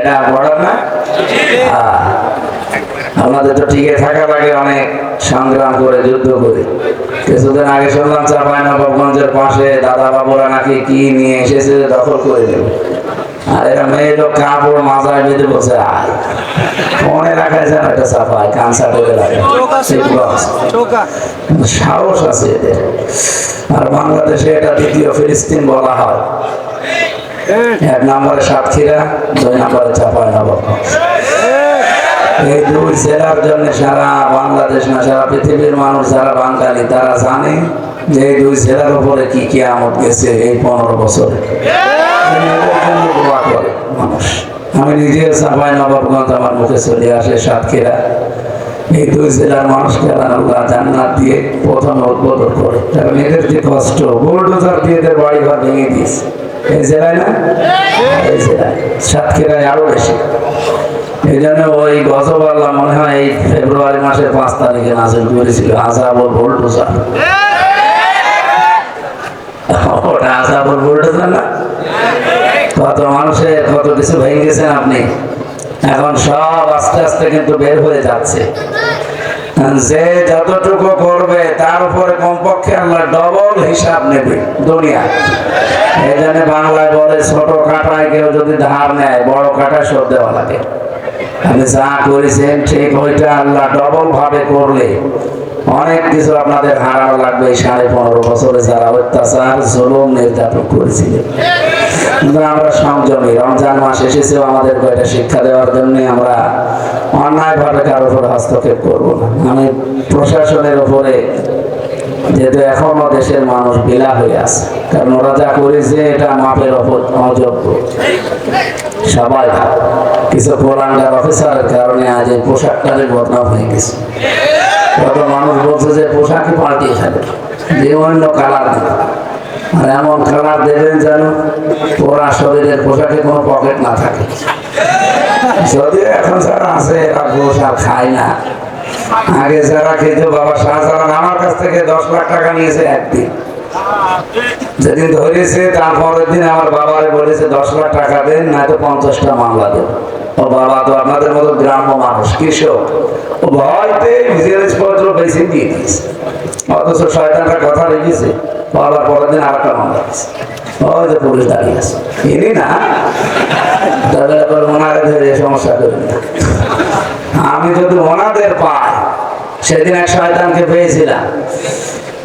এটা বর্ডার না? আমাদের তো টিকে থাকা লাগে, অনেক সংগ্রাম করে যুদ্ধ করে। কিছুদিন আগে শুনলাম চাঁপাইনবাবগঞ্জের পাশে দাদা বাবুরা নাকি কি নিয়ে এসেছে দখল করে দেবে। আর এরা মেয়ে লোক কাপড় মাথায় বেঁধে বসে আয় মনে রাখায় যেন একটা চাপায় কানসার্টে লাগে, সাহস আছে এদের। আর বাংলাদেশে এটা দ্বিতীয় ফিলিস্তিন বলা হয়। 1 নম্বরে সাতক্ষীরা, 2 নম্বরে চাঁপাইনবাবগঞ্জ। এই 2 জেলার জন্য সারা বাংলাদেশ না সারা পৃথিবীর মানুষ যারা বাঙালি তারা জানে যে এই 2 জেলার উপরে কি কিয়ামত গেছে এই 15 বছরে। মানুষ, আমি নিজে চাঁপাইনবাবগঞ্জ আমার মুখে চলে আসে, সাতক্ষীরা, এই 2 জেলার মানুষকে আল্লাহ জান্নাত দিয়ে প্রথম উদ্বোধন করে। কারণ এদের যে কষ্ট, বুলডোজার দিয়ে এদের বাড়ি ঘর ভেঙে দিয়েছে। এই জেলায় না, এই জেলায় সাতক্ষীরায় আরো বেশি। এই জন্য ওই গজব আল্লাহ মনে হয় এই ফেব্রুয়ারি মাসের 5 তারিখে নাজিল করেছিল, আযাবুল বুলডোজার। ওটা আযাবুল বুলডোজার না? কত মানুষের কত কিছু ভেঙে গেছেন আপনি। এখন সব আস্তে আস্তে কিন্তু বের হয়ে যাচ্ছে। যে যতটুকু করবে তার উপরে কমপক্ষে আল্লাহ ডবল হিসাব নেবে দুনিয়া। এই জন্য বাংলায় বলে ছোট কাটায় কেউ যদি ধার নেয় বড় কাটা শোধ দেওয়া লাগে। আপনি যা করেছেন ঠিক ওইটা আল্লাহ ডবল ভাবে করলে অনেক কিছু আপনাদের হারানো লাগবে। 15.5 বছরে যারা অত্যাচার জুলুম নির্যাতন করেছিলেন। কিন্তু আমরা সংযমী, রমজান মাস এসেছেও আমাদের কয়টা শিক্ষা দেওয়ার জন্য। আমরা অন্যায় ভাবে কারোর উপর হস্তক্ষেপ করবো না। আমি প্রশাসনের উপরে, যেহেতু এখনো দেশের মানুষ বিলা হয়ে আছে, কারণ ওরা যা করেছে এটা মাপের অযোগ্য। সবাই কিছু কোরআনদার অফিসারের কারণে আজ এই পোশাকটারে বদনাম হয়ে গেছে। কত মানুষ বলছে যে পোশাকই পাল্টিয়ে ফেলে, যে অন্য কালার দেবে। আর এমন কালার দেবেন যেন ওরা শরীরের পোশাকে কোনো পকেট না থাকে। যদিও এখন যারা আছে এরা পোশাক খায় না। আগে যারা খেত, বাবা শাহজালাল আমার কাছ থেকে 10 লাখ টাকা নিয়েছে একদিন। যেদিন ধরেছে তারপরের দিন আমার বাবারে বলেছে 10 লাখ টাকা দেন, না তো 50টা মামলা দেব। ও বাবা তো আপনাদের মতো গ্রাম্য মানুষ, কৃষক, ও ভয়তে জিনিসপত্র বেশি দিয়ে দিয়েছে। অথচ শয়তানটা কথা রেখেছে, বাবার পরের দিন আর একটা মামলা দিয়েছে। ওই যে পুলিশ দাঁড়িয়ে আছে, ইনি না তাদের ওনারে ধরে সমস্যা করবেন না। আমি যদি ওনাদের পাই, সেদিন এক শয়তানকে পেয়েছিলাম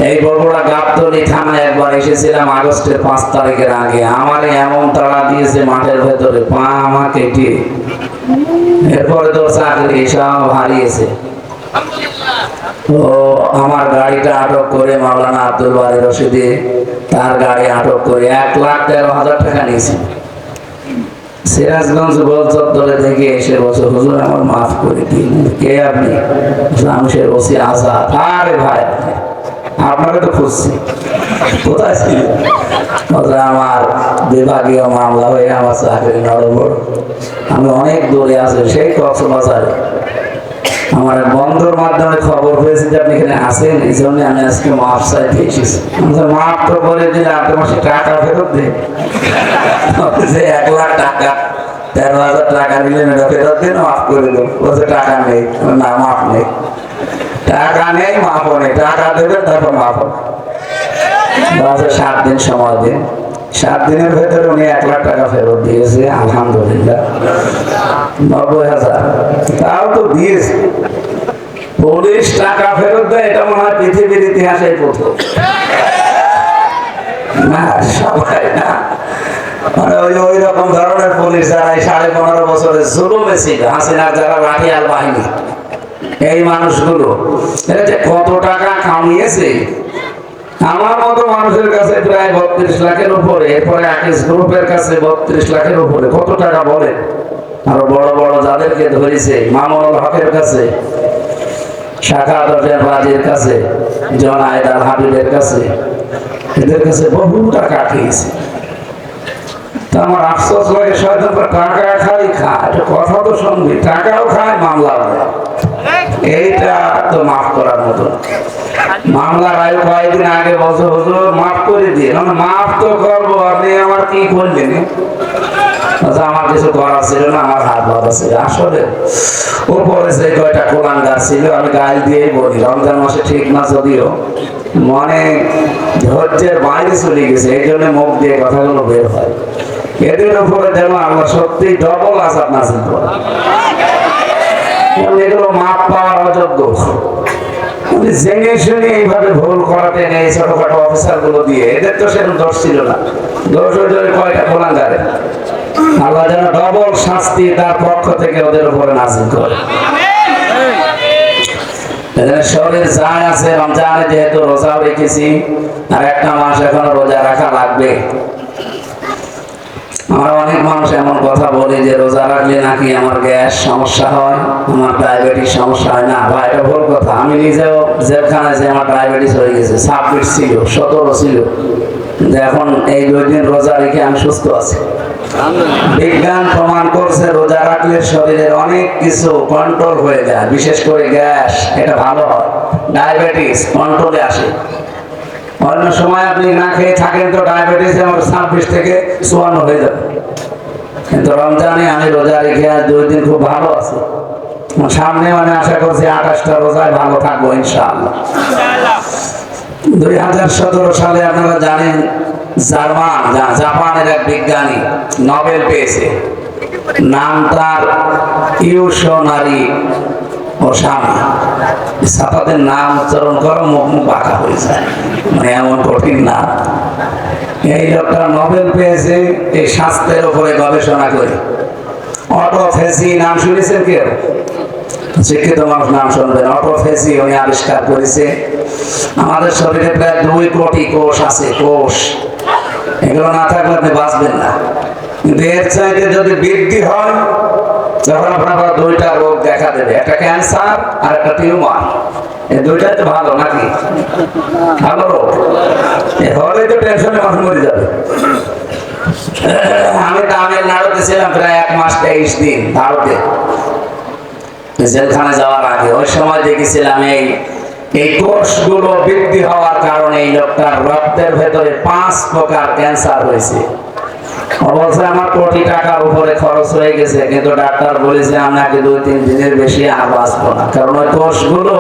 এই বগুড়া গাবতলী থানায়। একবার এসেছিলাম আগস্টের 5 তারিখের আগে। আমারে এমন তাড়া দিয়েছে মাঠের ভেতরে, পা আমার কেটে। এরপরে তো চাকরি সব হারিয়েছে। তো আমার গাড়িটা আটক করে মাওলানা আব্দুল বারী রশিদি তার গাড়ি আটক করে 1,13,000 টাকা নিয়েছে। সিরাজগঞ্জ গোল চত্বরে থেকে এসে বলছে, হুজুর আমার মাফ করে দিন। কে আপনি? আমি সে ওসি আজাদ। আরে ভাই আপনাকে তো খুঁজছি, কোথায় ছিল? আমার বিভাগীয় মামলা হয়ে আমার চাকরি নড়বড়, আমি অনেক দূরে আছি, সেই কক্সবাজারে। আমার বন্ধুর মাধ্যমে খবর পেয়েছি যে আপনি এখানে আসেন, এই জন্য আমি আজকে মাফ চাইতে এসেছি। মাফ তো করে দিলে 8 মাসে টাকা ফেরত দেন। যে 1 লাখ টাকা 13,000 টাকা নিলেন, এটা ফেরত দিন, মাফ করে দেন। বলছে টাকা নেই, না মাফ নেই, টাকা নেই মাফও নেই, টাকা দেবেন তারপর মাফ হবে। 7 দিন সময় দিন। 7 দিনের ভেতরে উনি 1 লাখ টাকা ফেরত দিয়েছে, আলহামদুলিল্লাহ। 90,000 তাও তো দিয়েছে। পুলিশ টাকা ফেরত দেয়, এটা মনে হয় পৃথিবীর ইতিহাসে প্রথম। না সবাই না, মানে ওই রকম ধরনের পুলিশ যারা 15.5 বছরের জুলুমে ছিল, হাসিনার যারা লাঠিয়াল বাহিনী, এই মানুষগুলো এরা যে কত টাকা কামিয়েছে। আমার মতো মানুষের কাছে প্রায় 32 লাখের উপরে, এরপরে আকিস গ্রুপের কাছে 32 লাখের উপরে। কত টাকা বলে? আরো বড় বড় যাদেরকে ধরেছে, মামুনুল হকের কাছে, শাখাত হোসেন রাজীর কাছে, জনায়েদ আল হাবিবের কাছে, এদের কাছে বহু টাকা খেয়েছে। তা আমার আফসোস লাগে, শয়তান টাকা খাই খায়, কথা তো শুনবি, টাকাও খায়, মামলা হয়। এইটা তো মাফ করার মতো। মামলার আয়ু কয়েকদিন আগে বলছে, হুজুর মাফ করে দিয়ে, মাফ তো করবো, আপনি আমার কি করলেন? আমার কিছু করার ছিল না, আমার হাত বাঁধা ছিল। আসলে উপরে যে কয়টা কোলাঙ্গার ছিল আমি গায়ে দিয়েই বলি, রমজান মাসে ঠিক না যদিও মনে ধৈর্যের বাইরে চলে গেছে, এই জন্য মুখ দিয়ে কথাগুলো বের হয়। এদের উপরে যেন আল্লাহ সত্যি ডবল আযাব নাযিল করে। এগুলো মাপ পাওয়ার অযোগ্য। জেনে শুনে এইভাবে ভুল করাতে নেই ছোটখাটো অফিসার গুলো দিয়ে, এদের তো সেরকম দোষ ছিল না, দোষ ওই কয়টা কোলাঙ্গারে। আল্লাহ যেন ডবল শাস্তি তার পক্ষ থেকে ওদের উপরে নাযিল করে। শরীর যাই আছে, রমজানে যেহেতু রোজাও রেখেছি, আর একটা মাস এখনো রোজা রাখা লাগবে। আমরা অনেক মানুষ এমন কথা বলি যে রোজা রাখলে নাকি আমার গ্যাস সমস্যা হয়, আমার ডায়াবেটিস সমস্যা হয়। না ভাই, এটা ভুল কথা। আমি নিজেও জেলখানায় যে আমার ডায়াবেটিস হয়ে গেছে, 26 ছিল, 17 ছিল, এখন এই 2 দিন রোজা রেখে আমি সুস্থ আছি। বিজ্ঞান প্রমাণ করছে রোজা রাখলে শরীরের অনেক কিছু কন্ট্রোল হয়ে যায়, বিশেষ করে গ্যাস, এটা ভালো হয়, ডায়াবেটিস কন্ট্রোলে আসে। অন্য সময় আপনি না খেয়ে থাকেন তো ডায়াবেটিস আমার 26 থেকে 54 হয়ে যাবে, কিন্তু রমজানে আমি রোজা রেখে আজ 2 দিন খুব ভালো আছি। সামনে আশা করছি 28টা রোজায় ভালো থাকবো ইনশাআল্লাহ। 2017 সালে আপনারা জানেন জাপানের এক বিজ্ঞানী নোবেল পেয়েছে, নাম তার ইউশোনারি ওসামা। ছাত্রদের নাম উচ্চারণ করো মুখ বাঁকা হয়ে যায়, মানে এমন কঠিন নাম। এই লোকটা নোবেল পেয়েছে এই স্বাস্থ্যের উপরে গবেষণা করে। অটোফেসি নাম শুনেছেন কেউ? শিক্ষিত মানুষ নাম শুনবেন। অটোফেসি উনি আবিষ্কার করেছে। আমাদের শরীরে প্রায় 2 কোটি কোষ আছে, কোষ। এগুলো না থাকলে আপনি বাঁচবেন না, কিন্তু এর চাইতে যদি বৃদ্ধি হয় তখন আপনার 2টা রোগ দেখা দেবে, একটা ক্যান্সার আর একটা টিউমার। এই 2টাই তো ভালো নাকি? ভালো রোগ। হলে তো টেনশনে মানুষ মরে যাবে। আমি তামিলনাড়ুতে ছিলাম প্রায় 1 মাস 23 দিন ভারতে, জেলখানে যাওয়ার আগে। ওই সময় দেখেছিলাম এই কোষগুলো বৃদ্ধি হওয়ার কারণে এই লোকটার রক্তের ভেতরে 5 প্রকার ক্যান্সার হয়েছে। অবশ্য আমার কোটি টাকার উপরে খরচ হয়ে গেছে, কিন্তু ডাক্তার বলেছে আপনাকে 2-3 দিনের বেশি আর বাঁচবো না, কারণ ওই কোষগুলো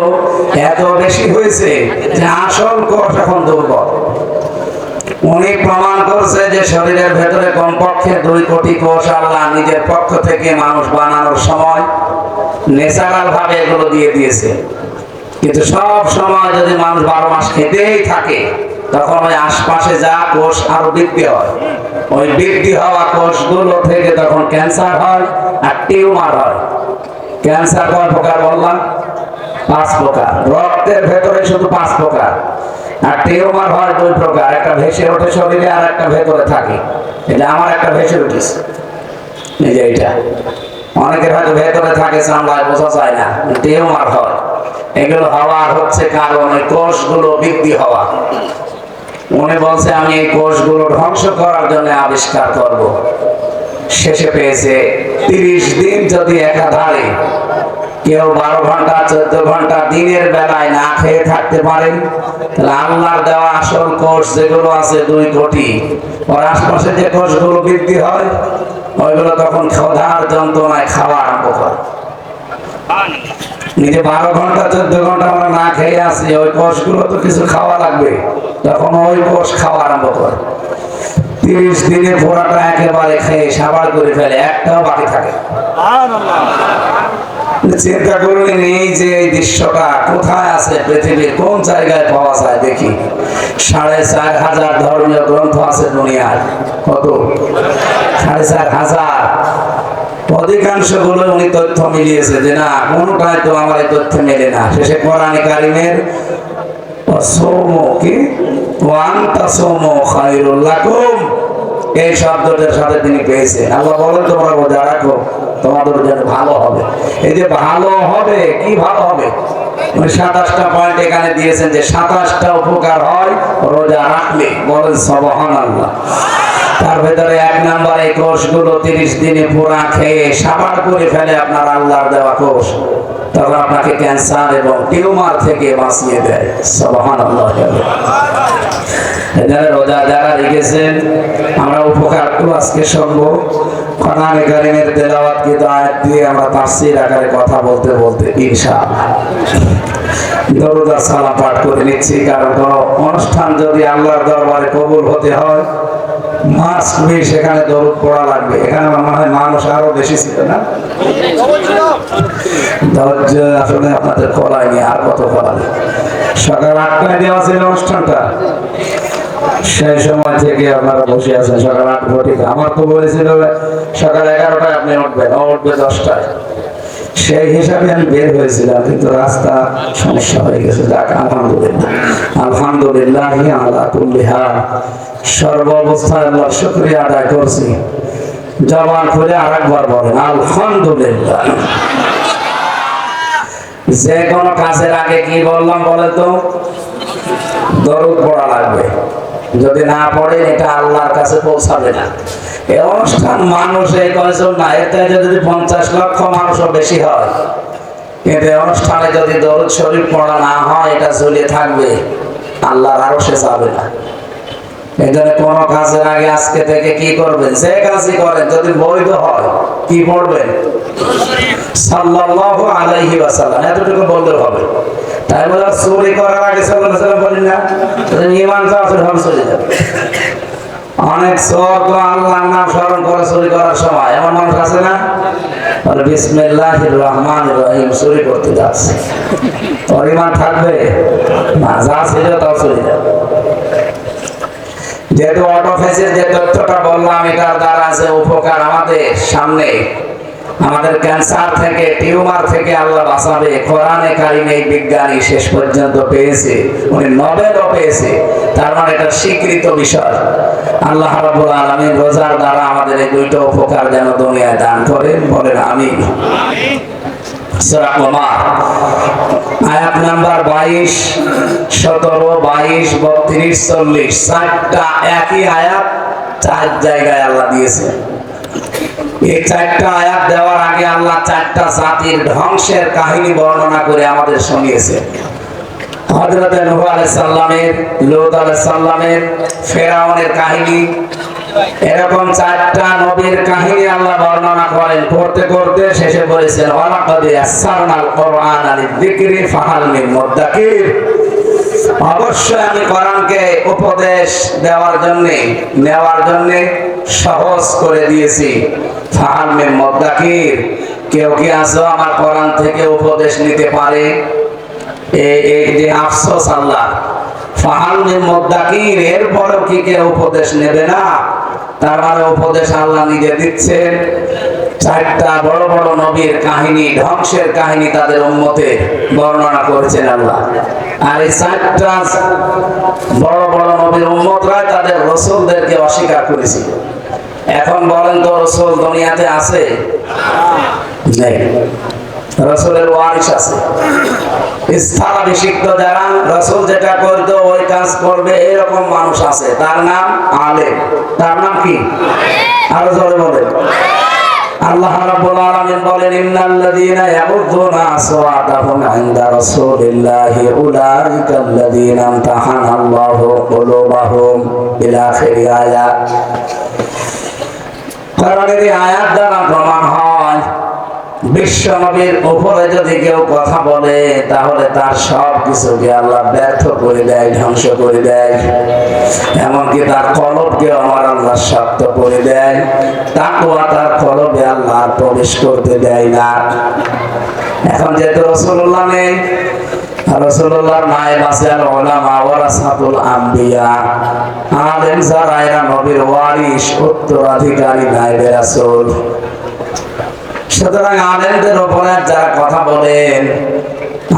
এত বেশি হয়েছে যে আসল কোষ এখন দুর্বল। উনি প্রমাণ করছে যে শরীরের ভেতরে কমপক্ষে 2 কোটি কোষ আল্লাহ নিজের পক্ষ থেকে মানুষ বানানোর সময় ন্যাচারাল ভাবে এগুলো দিয়ে দিয়েছে। কিন্তু সব সময় যদি মানুষ 12 মাস খেতেই থাকে তখন ওই আশপাশে যা কোষ আরো বৃদ্ধি হয়, ওই বৃদ্ধি হওয়া কোষগুলো থেকে তখন ক্যান্সার হয় আর টিউমার হয়। ক্যান্সার কয় প্রকার বললাম? 5 প্রকার। রক্তের ভেতরে শুধু 5 প্রকার। আর টিউমার হয় 2 প্রকার, একটা ভেসে ওঠে শরীরে আর একটা ভেতরে থাকে। এটা আমার একটা ভেসে উঠেছে, এই যে এইটা। অনেকের হয়তো ভেতরে থাকে, চামড়ায় বোঝা যায় না, টিউমার হয়। এগুলো হওয়ার হচ্ছে কারণ এই কোষগুলো বৃদ্ধি হওয়া। উনি বলছে আমি এই কোষগুলো ধ্বংস করার জন্য আবিষ্কার করব। শেষে পেয়েছে 30 দিন যদি একাধারে কেউ 12 ঘন্টা 14 ঘন্টা দিনের বেলায় না খেয়ে থাকতে পারেন, তাহলে আল্লাহর দেওয়া আসল কোষ যেগুলো আছে 2 কোটি, ওর আশপাশে যে কোষগুলো বৃদ্ধি হয় ওইগুলো তখন ক্ষুধার যন্ত্রণায় খাওয়া আরম্ভ করে। নিজে 12 ঘন্টা 14 ঘন্টা আমরা না খেয়ে আসি, ওই কোষগুলো তো কিছু খাওয়া লাগবে, তখন ওই কোষ খাওয়া আরম্ভ করে। 30 দিনে পুরাটা একেবারে খেয়ে সাবার করে ফেলে, একটাও বাকি থাকে। চিন্তা করুন এই যে এই দৃশ্যটা কোথায় আছে পৃথিবীর কোন জায়গায় পাওয়া যায় দেখি। 4500 ধর্মীয় গ্রন্থ আছে দুনিয়ায়। কত? 4500। অধিকাংশ গুলো উনি তথ্য মিলিয়েছে যে না, কোনটাই তো আমার এই তথ্য মেলে না। শেষে কোরআনে কারিমের এই শব্দটার সাথে তিনি পেয়েছেন। আল্লাহ বলেন তোমরা রোজা রাখো, তোমাদের জন্য ভালো হবে। এই যে ভালো হবে, কি ভালো হবে? 27টা পয়েন্ট এখানে দিয়েছেন যে 27টা উপকার হয় রোজা রাখলে। বলেন সুবহানাল্লাহ। তার ভেতরে 1 নাম্বার এই কোষগুলো 30 দিনে পুরা খেয়ে সাবাড় করে ফেলে আপনার আল্লাহর দেওয়া কোষ, তখন আপনাকে ক্যান্সার এবং টিউমার থেকে বাঁচিয়ে দেয়। সুবহানাল্লাহ। এখানে রোজা যারা রেখেছেন আমরা উপকার তো আজকে শুনবো। কোরআনে কারীমের তেলাওয়াত কৃত আয়াত দিয়ে আমরা তাফসীর আকারে কথা বলতে বলতে ইনশাআল্লাহ দরুদ আর সালাম পাঠ করে নিচ্ছি। কারণ কোনো অনুষ্ঠান যদি আল্লাহর দরবারে কবুল হতে হয় মাস্ট বি সেখানে দরুদ পড়া লাগবে। এখানে মনে হয় মানুষ আরো বেশি ছিল না, ধৈর্য আসলে আপনাদের করায়নি, আর কত করাবে। সকাল 8টায় দেওয়া ছিল অনুষ্ঠানটা, সেই সময় থেকে আপনারা বসে আছেন সকাল 8 ঘটিকা। আমার তো বলেছিল সকাল 11টায় আপনি উঠবেন, ও উঠবে 10টায়। সেই হিসাবে আমি বের হয়েছিলাম, কিন্তু রাস্তা সমস্যা হয়ে গেছে। যাক আলহামদুলিল্লাহ, আলহামদুলিল্লাহ আলা কুল্লি হাল। সর্ব অবস্থায় আল্লাহর শুকরিয়া আদায় করছি। জবান খুলে আরেকবার বলেন আলহামদুলিল্লাহ। যে কোনো কাজের আগে কি বললাম বলে তো? দরুদ পড়া লাগবে। যদি না পড়েন এটা আল্লাহর কাছে পৌঁছাবে না। এই অনুষ্ঠান মানুষ এই কয়জন না, এতে যদি 50 লক্ষ মানুষও বেশি হয়, কিন্তু এই অনুষ্ঠানে যদি দরুদ শরীফ পড়া না হয় এটা ঝুলিয়ে থাকবে, আল্লাহর আরশে যাবে না। এই জন্য কোনো কাজের আগে আজকে থেকে কি করবেন? যে কাজই করেন যদি বৈধ হয় কি পড়বেন? সাল্লাল্লাহু আলাইহি ওয়াসাল্লাম, এতটুকু বললে হবে। তাই বলে চুরি করার আগে সাল্লাল্লাহু আলাইহি ওয়াসাল্লাম বলেন না, ঈমান কাফের হবে, চলে যাবে। অনেক চোর তো আল্লাহর নাম স্মরণ করে চুরি করার সময় এমন মানুষ আছে না, বলে বিসমিল্লাহির রহমানির রহিম চুরি করতে যাচ্ছে, তোর ঈমান থাকবে না, যা ছিল তাও চলে যাবে। যেহেতু অটোফেসের যে তথ্যটা বললাম এটার দ্বারা আছে উপকার আমাদের সামনে, আমাদের ক্যান্সার থেকে টিউমার থেকে আল্লাহ বাঁচাবে। কোরআনে কারীমে এই বিজ্ঞানী শেষ পর্যন্ত পেয়েছে, উনি নোবেলও পেয়েছে, তার মানে এটা স্বীকৃত বিষয়। আল্লাহ রাব্বুল আলামিন রোজার দ্বারা আমাদের এই দুইটা উপকার যেন দুনিয়ায় দান করেন, বলেন আমিন। সূরা কমার আয়াত নাম্বার 22, 17, 22, 32, 40 চারটা একই আয়াত 4 জায়গায় আল্লাহ দিয়েছে। এই 4টা আয়াত দেওয়ার আগে আল্লাহ 4টা জাতির ধ্বংসের কাহিনী বর্ণনা করে আমাদের শুনিয়েছে। হযরত নূহ আলাইহিস সালামের, লূত আলাইহিস সালামের, ফেরাউনের কাহিনী, এরকম 4টা নবীর কাহিনী আল্লাহ বর্ণনা করেন। করতে করতে শেষে বলেছেন ওয়ালাকাদ ইয়াসসারনাল কুরআনা লিযিকরি ফাহাল মিন মুদ্দাকির। অবশ্যই আমি কোরআনকে উপদেশ দেওয়ার জন্য, নেওয়ার জন্য সহজ করে দিয়েছি। ফাহাল মিন মুদ্দাকির, কেউ কি আছো আমার কোরআন থেকে উপদেশ নিতে পারে? এই যে আফসোস আল্লাহ, ফাহাল মিন মুদ্দাকির, এরপরেও কি কেউ উপদেশ নেবে না? তার মানে উপদেশ আল্লাহ নিজে দিচ্ছেন। 4টা বড় বড় নবীর কাহিনী, ধ্বংসের কাহিনী তাদের উম্মতের বর্ণনা করেছেন আল্লাহ। আর এই 4টা বড় বড় নবীর উম্মতরা তাদের রাসূলদেরকে অস্বীকার করেছিল। এখন বলেন তো রাসূল দুনিয়াতে আছে? নেই। রাসূলের ওয়ারিস আছে, স্থলাভিষিক্ত যারা রাসূল যেটা করতো ওই কাজ করবে এরকম মানুষ আছে, তার নাম আলেম। তার নাম কি? আরো জোরে বলেন। আল্লাহ রাব্বুল আলামিন বলেন ইন্নাল্লাযীনা ইয়াগুদ্দুনা আসওয়াতাহুম ইনদা রাসূলিল্লাহি উলাইকাল্লাযীনা ইমতাহানাল্লাহু কুলুবাহুম ইলা আখিরি আয়াত। কোরআনের এই আয়াত দ্বারা প্রমাণ হয় বিশ্ব নবীর উপরে যদি কেউ কথা বলে তাহলে তার সব কিছুকে আল্লাহ ব্যর্থ করে দেয়, ধ্বংস করে দেয়। এমনকি তার কলবকে আমার আল্লাহ শক্ত করে দেয়, তাকওয়া তার কলবে আল্লাহ প্রবেশ করতে দেয় না। এখন যেহেতু রাসূলুল্লাহ নেই, রাসূলুল্লাহর নায়েব আছে আল উলামা ওয়ারাসাতুল আম্বিয়া, আলেম যারা এরা নবীর ওয়ারিস, উত্তরাধিকারী নায়েবে রাসূল। সুতরাং আলেমদের উপরে যারা কথা বলেন,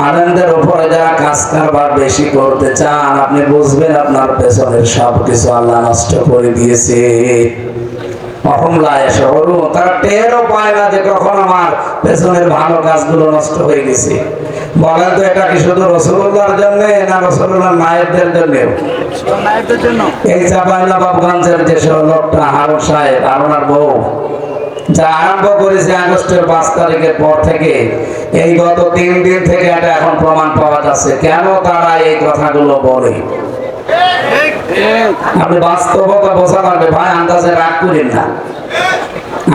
আলেমদের উপরে যারা কাজ কারবার বেশি করতে চান, আপনি বুঝবেন আপনার পেছনের সবকিছু আল্লাহ নষ্ট করে দিয়েছে। তারা টেরও পায় না যে কখন আমার পেছনের ভালো কাজগুলো নষ্ট হয়ে গেছে। বলেন তো এটা কি শুধু রাসূলুল্লাহর জন্য না রাসূলুল্লাহর নায়েবদের জন্য? এই চাঁপাইনবাবগঞ্জের যে লোকটা হারুন সাহেব, হারুনার বউ, যা আরম্ভ করেছে আগস্টের 5 তারিখের পর থেকে, এই গত 3 দিন থেকে এটা এখন প্রমাণ পাওয়া যাচ্ছে কেন তারা এই কথাগুলো বলে। আপনি বাস্তবতা বোঝা লাগবে ভাই, আন্দাজে রাগ করেন না।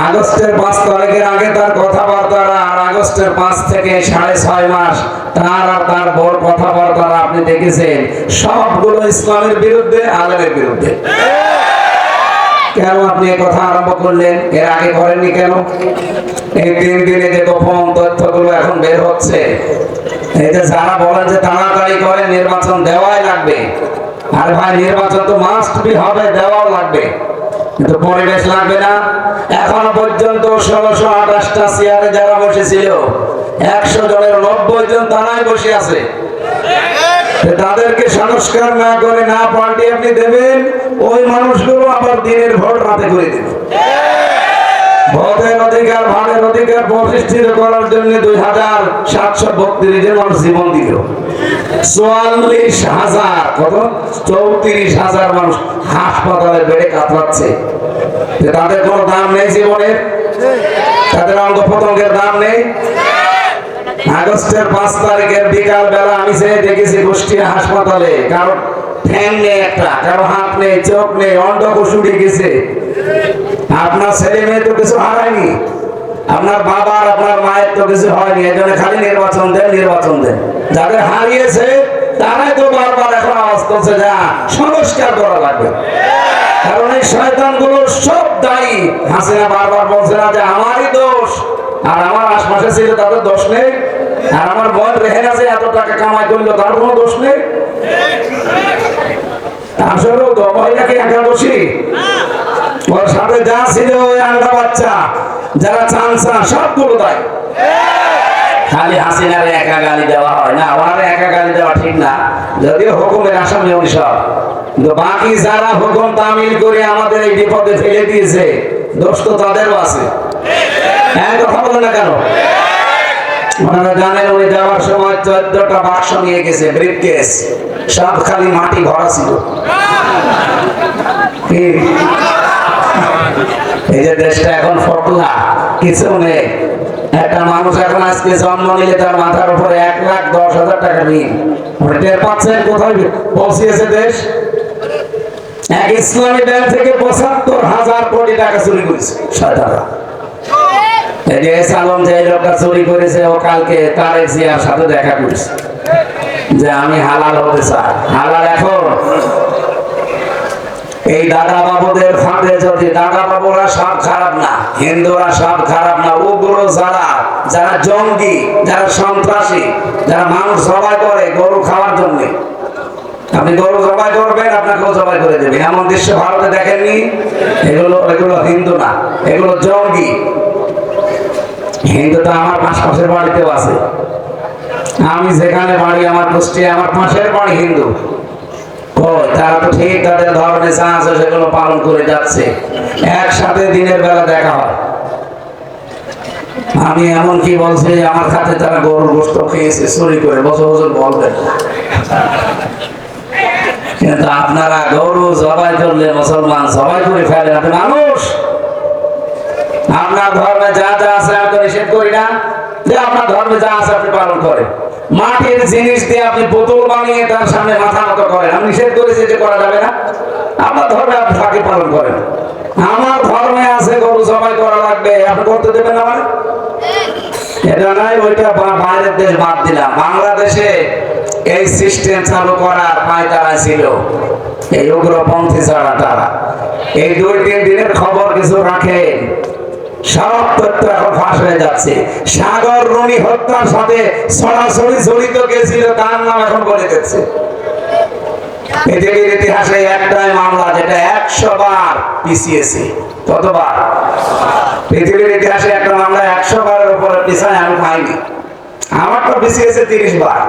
আগস্টের 5 তারিখের আগে তার কথাবার্তারা আর আগস্টের 5 থেকে 6.5 মাস তার আর তার বড় কথাবার্তারা আপনি দেখেছেন, সবগুলো ইসলামের বিরুদ্ধে, আলেমের বিরুদ্ধে। কেন আপনি এই কথা আরম্ভ করলেন? এর আগে করেননি কেন? এই 3 দিনে যে গোপন তথ্যগুলো এখন বের হচ্ছে, এই যে যারা বলেন যে তাড়াতাড়ি করে নির্বাচন দেওয়াই লাগবে, আরে ভাই নির্বাচন তো মাস্ট বি হবে, দেওয়াও লাগবে, কিন্তু পরিবেশ লাগবে না? এখনো পর্যন্ত 1628টা চেয়ারে যারা বসেছিল 100 জনের 90 জন তারাই বসে আছে। তাদেরকে সংস্কার না করে না পাল্টে আপনি দেবেন, ওই মানুষগুলো আবার দিনের ভোট রাতে করে দেবে। ভোটের অধিকার, ভাটের অধিকার প্রতিষ্ঠিত করার জন্য 2732 জন মানুষ জীবন দিল। 44,000 কত 34,000 মানুষ হাসপাতালে বেড়ে কাতরাচ্ছে। তাদের কোনো দাম নেই জীবনের, তাদের অঙ্গ প্রত্যঙ্গের দাম নেই। আগস্টের 5 তারিখের বিকাল বেলা আমি যে দেখেছি কুষ্টিয়া হাসপাতালে, কারো ঠ্যাং নেই, একটা কারো হাত নেই, চোখ নেই, অন্ডকোষ উঠে গেছে। আপনার ছেলে মেয়ে তো কিছু হারায়নি, আপনার বাবার আপনার মায়ের তো কিছু হয়নি, এজন্য খালি নির্বাচন দেন, নির্বাচন দেন। যাদের হারিয়েছে তারাই তো বারবার এখন আওয়াজ করছে যা সংস্কার করা লাগবে। কারণ এই শয়তানগুলো সব দায়ী। হাসিনা বারবার বলছে না যে আমারই দোষ, আর আমার আশপাশে ছিল তাদের দোষ নেই, আর আমার বোন রেহেনা যে এত টাকা কামাই করলো তার কোনো দোষ নেই। আসলেও তো মহিলাকে একা দোষী, ওর সাথে যা ছিল ওই আন্ডা বাচ্চা যারা চান্সা সবগুলো দায়। খালি হাসিনার একা গালি দেওয়া হয় না, ওনার একা গালি দেওয়া ঠিক না, যদিও হুকুমের আসামি উনি সব, কিন্তু বাকি যারা হুকুম তামিল করে আমাদের এই বিপদে ফেলে দিয়েছে দোষ তো তাদেরও আছে। হ্যাঁ, কথা বলে না কেন? ওনারা জানেন উনি যাওয়ার সময় 14টা বাক্স নিয়ে গেছে, ব্রিফকেস, সব খালি মাটি ভরা ছিল। এই যে দেশটা এখন ফটলা, কিছু নেই। একটা মানুষ এখন আজকে জন্ম নিলে তার মাথার উপরে 1,10,000 টাকা ঋণ। টের পাচ্ছেন কোথায় পৌঁছিয়েছে দেশ? এক ইসলামী ব্যাংক থেকে 75,000 কোটি টাকা চুরি করেছে শয়তানরা। এই যে সালম যে লোকটা চুরি করেছে, ও কালকে তারেক জিয়ার সাথে দেখা করেছে যে আমি হালাল হতে চাই। হালাল এখন এই দাদা বাবুদের ফাঁদে যদি, দাদা বাবুরা সব খারাপ না, হিন্দুরা সব খারাপ না, উগ্র যারা, যারা জঙ্গি, যারা সন্ত্রাসী, যারা মানুষ জবাই করে গরু খাওয়ার জন্য, আপনি গরু জবাই করবেন আপনাকেও জবাই করে দেবে, এমন দৃশ্য ভারতে দেখেননি? এগুলো হিন্দু না, এগুলো জঙ্গি। হিন্দু তো আমার পাশের বাড়িতেও আছে, আমি যেখানে বাড়ি আমার কুষ্টিয়া, আমার পাশের বাড়ি হিন্দু। তারা তো ঠিক তাদের ধর্মে যা আছে সেগুলো পালন করে যাচ্ছে, একসাথে দিনের বেলা দেখা হয়। আমি এমন কি বলছি আমার খাতে তারা গরুর গোশত খেয়েছে চুরি করে, বছর বছর বলবেন। কিন্তু আপনারা গরু জবাই করলে মুসলমান জবাই করে ফেলে। আপনি মানুষ, আপনার ধর্মে যা যা আছে আমি তো নিষেধ করি না, যে আপনার ধর্মে যা আছে আপনি পালন করেন। মাটির জিনিস দিয়ে আপনি বোতল বানিয়ে তার সামনে মাথা মতো করেন, আমি নিষেধ করেছি যে করা যাবে না। আপনার ধর্মে আপনি তাকে পালন করেন, আমার ধর্মে আছে গরু জবাই করা লাগবে, আপনি করতে দেবেন আমার? এটা নাই, ওইটা বাইরের দেশ বাদ দিলাম। বাংলাদেশে এই সিস্টেম চালু করার পায়তারা ছিল এই উগ্রপন্থী ছাড়া তারা। এই 2-3 দিনের খবর কিছু রাখেন, সব তথ্য এখন ফাঁস হয়ে যাচ্ছে। সাগর রুনি হত্যার সাথে সরাসরি জড়িত কে ছিল তার নাম এখন বলে দিচ্ছে। পৃথিবীর ইতিহাসে একটাই মামলা যেটা 100 বার পিছিয়েছে। কতবার? পৃথিবীর ইতিহাসে একটা মামলা 100 বারের উপরে পিছায় আমি পাইনি। আমার তো পিছিয়েছে 30 বার,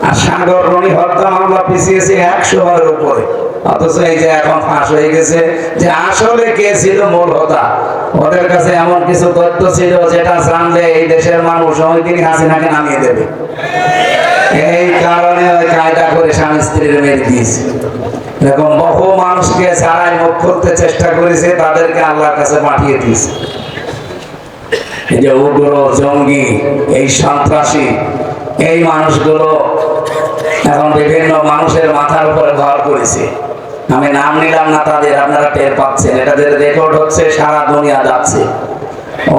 আর সাগর রুনি হত্যা মামলা পিছিয়েছে 100 বারের উপরে। অথচ এই যে এখন ফাঁস হয়ে গেছে যে আসলে কে ছিল মূল হোতা। ওদের কাছে এমন কিছু তথ্য ছিল যেটা জানলে এই দেশের মানুষ ওই দিন হাসিনাকে নামিয়ে দেবে। এই কারণে ওই কায়দা করে স্বামী স্ত্রীর মেরে দিয়েছে। এরকম বহু মানুষকে ছাড়াই মুখ খুলতে চেষ্টা করেছে, তাদেরকে আল্লাহর কাছে পাঠিয়ে দিয়েছে। এই যে উগ্র জঙ্গি, এই সন্ত্রাসী, এই মানুষগুলো এখন বিভিন্ন মানুষের মাথার উপরে ভর করেছে। আমি নাম নিলাম না তাদের, আপনারা টের পাচ্ছেন, এটা যে রেকর্ড হচ্ছে সারা দুনিয়া যাচ্ছে।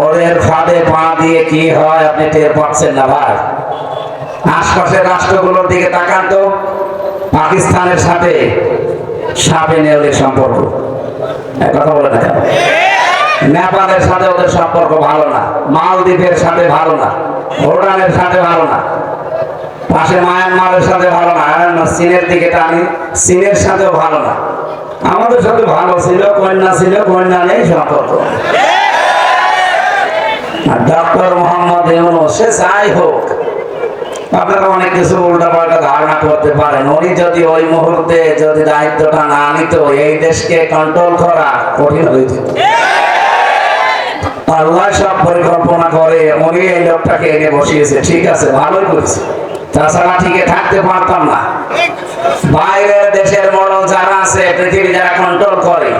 ওদের ফাঁদে পা দিয়ে কি হয় আপনি টের পাচ্ছেন না ভাই। আশপাশের রাষ্ট্রগুলোর দিকে তাকান তো, পাকিস্তানের সাথে সাপে নেউলের সম্পর্ক, কথা বলে না কেন? নেপালের সাথে ওদের সম্পর্ক ভালো না, মালদ্বীপের সাথে ভালো না, ভুটানের সাথে ভালো না, পাশে মায়ানমারের সাথে ভালো না, চীনের দিকে টানি, চীনের সাথেও ভালো না। আমাদের সাথে ভালো ছিল, কন্যা নেই সম্পর্ক। আর ডক্টর মোহাম্মদ ইউনূস সে যাই হোক, আপনারা অনেক কিছু উল্টাপাল্টা ধারণা করতে পারেন। উনি যদি ওই মুহূর্তে যদি দায়িত্বটা না নিত, এই দেশকে কন্ট্রোল করা কঠিন হয়ে যেত। আল্লাহ সব পরিকল্পনা করে উনি এই লোকটাকে এনে বসিয়েছে, ঠিক আছে, ভালোই করেছে। তাছাড়া টিকে থাকতে পারতাম না। বাইরের দেশের মডেল যারা আছে, পৃথিবী যারা কন্ট্রোল করে,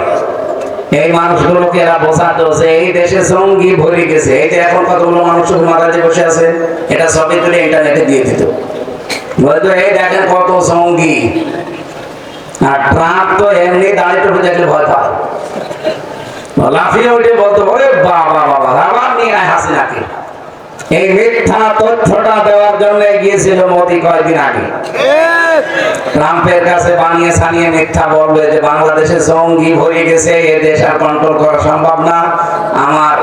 এই মানুষগুলোকে এরা বোঝাতো যে এই দেশে জঙ্গি ভরে গেছে। এই যে এখন কতগুলো মানুষ মাথায় বসে আছে, এটা সবই তুলে ইন্টারনেটে দিয়ে দিত, বলতো এই দেখেন কত জঙ্গি। আর ট্রাম্প তো এমনি দাঁড়িয়ে টুপি দেখলে ভয় পায়, লাফিয়ে উঠে বলতো ওরে বাবা বাবা আবার নিয়ে আয় হাসিনাকে। এই মিথ্যা তথ্যটা দেওয়ার জন্য গিয়েছিল মোদি কয়েকদিন আগে। ট্রাম্পের কাছে বানিয়ে ছানিয়ে মিথ্যা বলবে যে বাংলাদেশে জঙ্গি ভরে গেছে, এ দেশ আর কন্ট্রোল করা সম্ভব না, আমার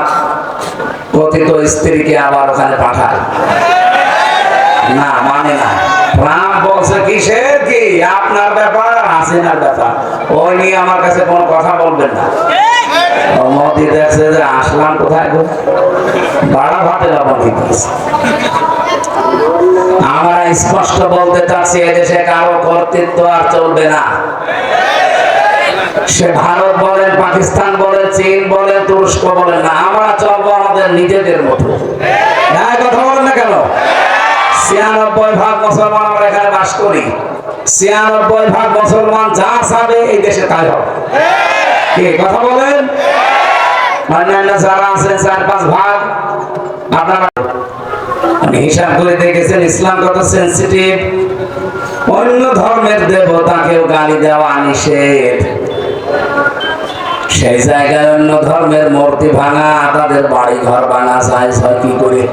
কথিত স্ত্রীকে আবার ওখানে পাঠায়। না মানে না, ট্রাম্প বলছে কিসের কি আপনার ব্যাপার, হাসিনার ব্যাপার, ওই নিয়ে আমার কাছে কোনো কথা বলবেন না। মোদি দেখছে যে আসলাম কোথায় গো, বাড়া ভাতে লবণ দিতেছে। আমরা স্পষ্ট বলতে চাচ্ছি, এদেশে কারো কর্তৃত্ব আর চলবে না। সে ভারত বলেন, পাকিস্তান বলেন, চীন বলেন, তুরস্ক বলেন না, আমরা চলবো আমাদের নিজেদের মতো। কথা বলেন না কেন? ৯৬% মুসলমান আমরা এখানে বাস করি। ৯৬% মুসলমান যা চাবে এই দেশে তাই হবে। কি কথা বলেন? অন্যান্য যারা আছেন ৪-৫%, আপনারা হিসাব করে দেখেছেন ইসলাম কত সেন্সিটিভ। অন্য ধর্মের দেবতাকেও গালি দেওয়া নিষেধ। সেই জায়গায় অন্য ধর্মের মূর্তি ভাঙা, তাদের বাড়ি ঘর ভাঙা জায়েজ হয় কি করে?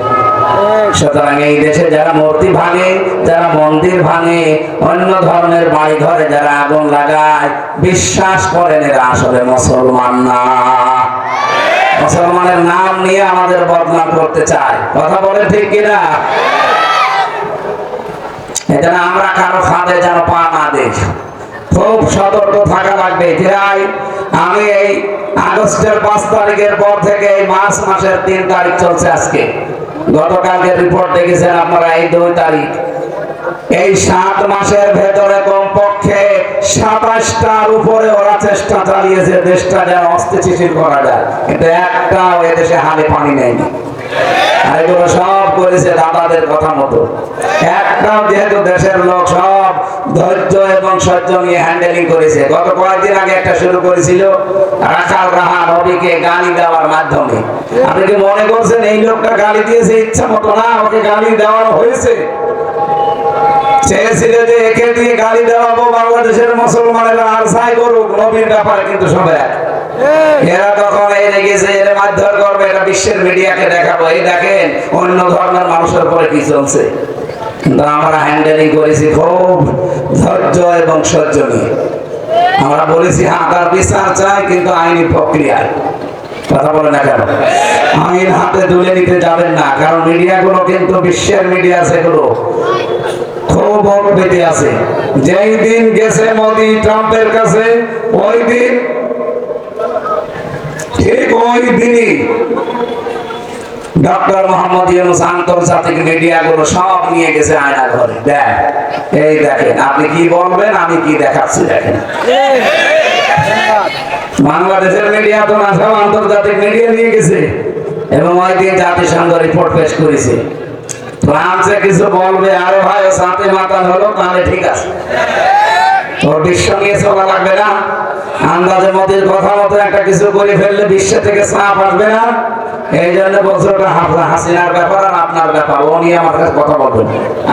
সুতরাং এই দেশে যারা মূর্তি ভাঙে, যারা মন্দির ভাঙে, অন্য ধর্মের বাড়ি ঘরে যারা আগুন লাগায়, বিশ্বাস করেন এরা আসলে মুসলমান না। মুসলমানের নাম নিয়ে আমাদের বদনাম করতে চায়, কথা বলে ঠিক কিনা? এটা আমরা কারো ফাঁদে যেন পা না দিই, খুব সতর্ক থাকা লাগবে। আমি এই আগস্টের 5 তারিখের পর থেকে এই মার্চ মাসের 3 তারিখ চলছে আজকে, গতকালকে রিপোর্ট দেখেছেন আপনারা, এই 2 তারিখ, এই 7 মাসের ভেতরে কমপক্ষে 27টার উপরে ওরা চেষ্টা চালিয়েছে দেশটা যেন অস্থিতিশীল করা যায়, কিন্তু একটাও এদেশে হালে পানি নেয়নি। আর এগুলো সব করেছে দাদাদের কথা মতো। একটাও যেহেতু দেশের লোক সব ধৈর্য এবং সহ্য নিয়ে হ্যান্ডেলিং করেছে। গত কয়েকদিন আগে একটা শুরু করেছিল রাখাল রাহা নবীকে গালি দেওয়ার মাধ্যমে। আপনি কি মনে করছেন এই লোকটা গালি দিয়েছে ইচ্ছা মতো? না, ওকে গালি দেওয়ানো হয়েছে। চেয়েছিল যে একে দিয়ে গালি দেওয়াবো, বাংলাদেশের মুসলমানেরা আর সাই করুক, নবীর ব্যাপারে কিন্তু সব এক। এরা তখন এই রেগেছে, এর মারধর করবে, এটা বিশ্বের মিডিয়াকে দেখাবো, এই দেখেন অন্য ধর্মের মানুষের উপরে কি চলছে। কিন্তু আমরা হ্যান্ডেলিং করেছি খুব ধৈর্য এবং সহ্য নিয়ে। আমরা বলেছি হ্যাঁ তার বিচার চাই, কিন্তু আইনি প্রক্রিয়ায়। কথা বলে না কেন? আইন হাতে তুলে নিতে যাবেন না, কারণ মিডিয়াগুলো কিন্তু বিশ্বের মিডিয়া, সেগুলো খুব বেঁধে আছে। যেই দিন গেছে মোদি ট্রাম্পের কাছে, ওই দিন ঠিক ওই দিনই ডক্টর মোহাম্মদ ইউনূস আন্তর্জাতিক মিডিয়াগুলো সব নিয়ে গেছে আয়না ঘরে। দেখ, এই দেখেন, আপনি কি বলবেন, আমি কি দেখাচ্ছি দেখেন। বাংলাদেশের মিডিয়া তো না, সব আন্তর্জাতিক মিডিয়া নিয়ে গেছে এবং ওই দিন জাতিসংঘ রিপোর্ট পেশ করেছে। ট্রাম্প যে কিছু বলবে, আরে ভাই ও সাথে মাতাল হলো, তাহলে ঠিক আছে, তোর বিশ্ব নিয়ে চলা লাগবে না। আন্দাজে মতের কথা মতো একটা কিছু করে ফেললে বিশ্ব থেকে চাপ আসবে না। এই জন্য বলছে ওটা হাসিনার ব্যাপার আর আপনার ব্যাপার, ও নিয়ে আমার কাছে কথা বলবেন।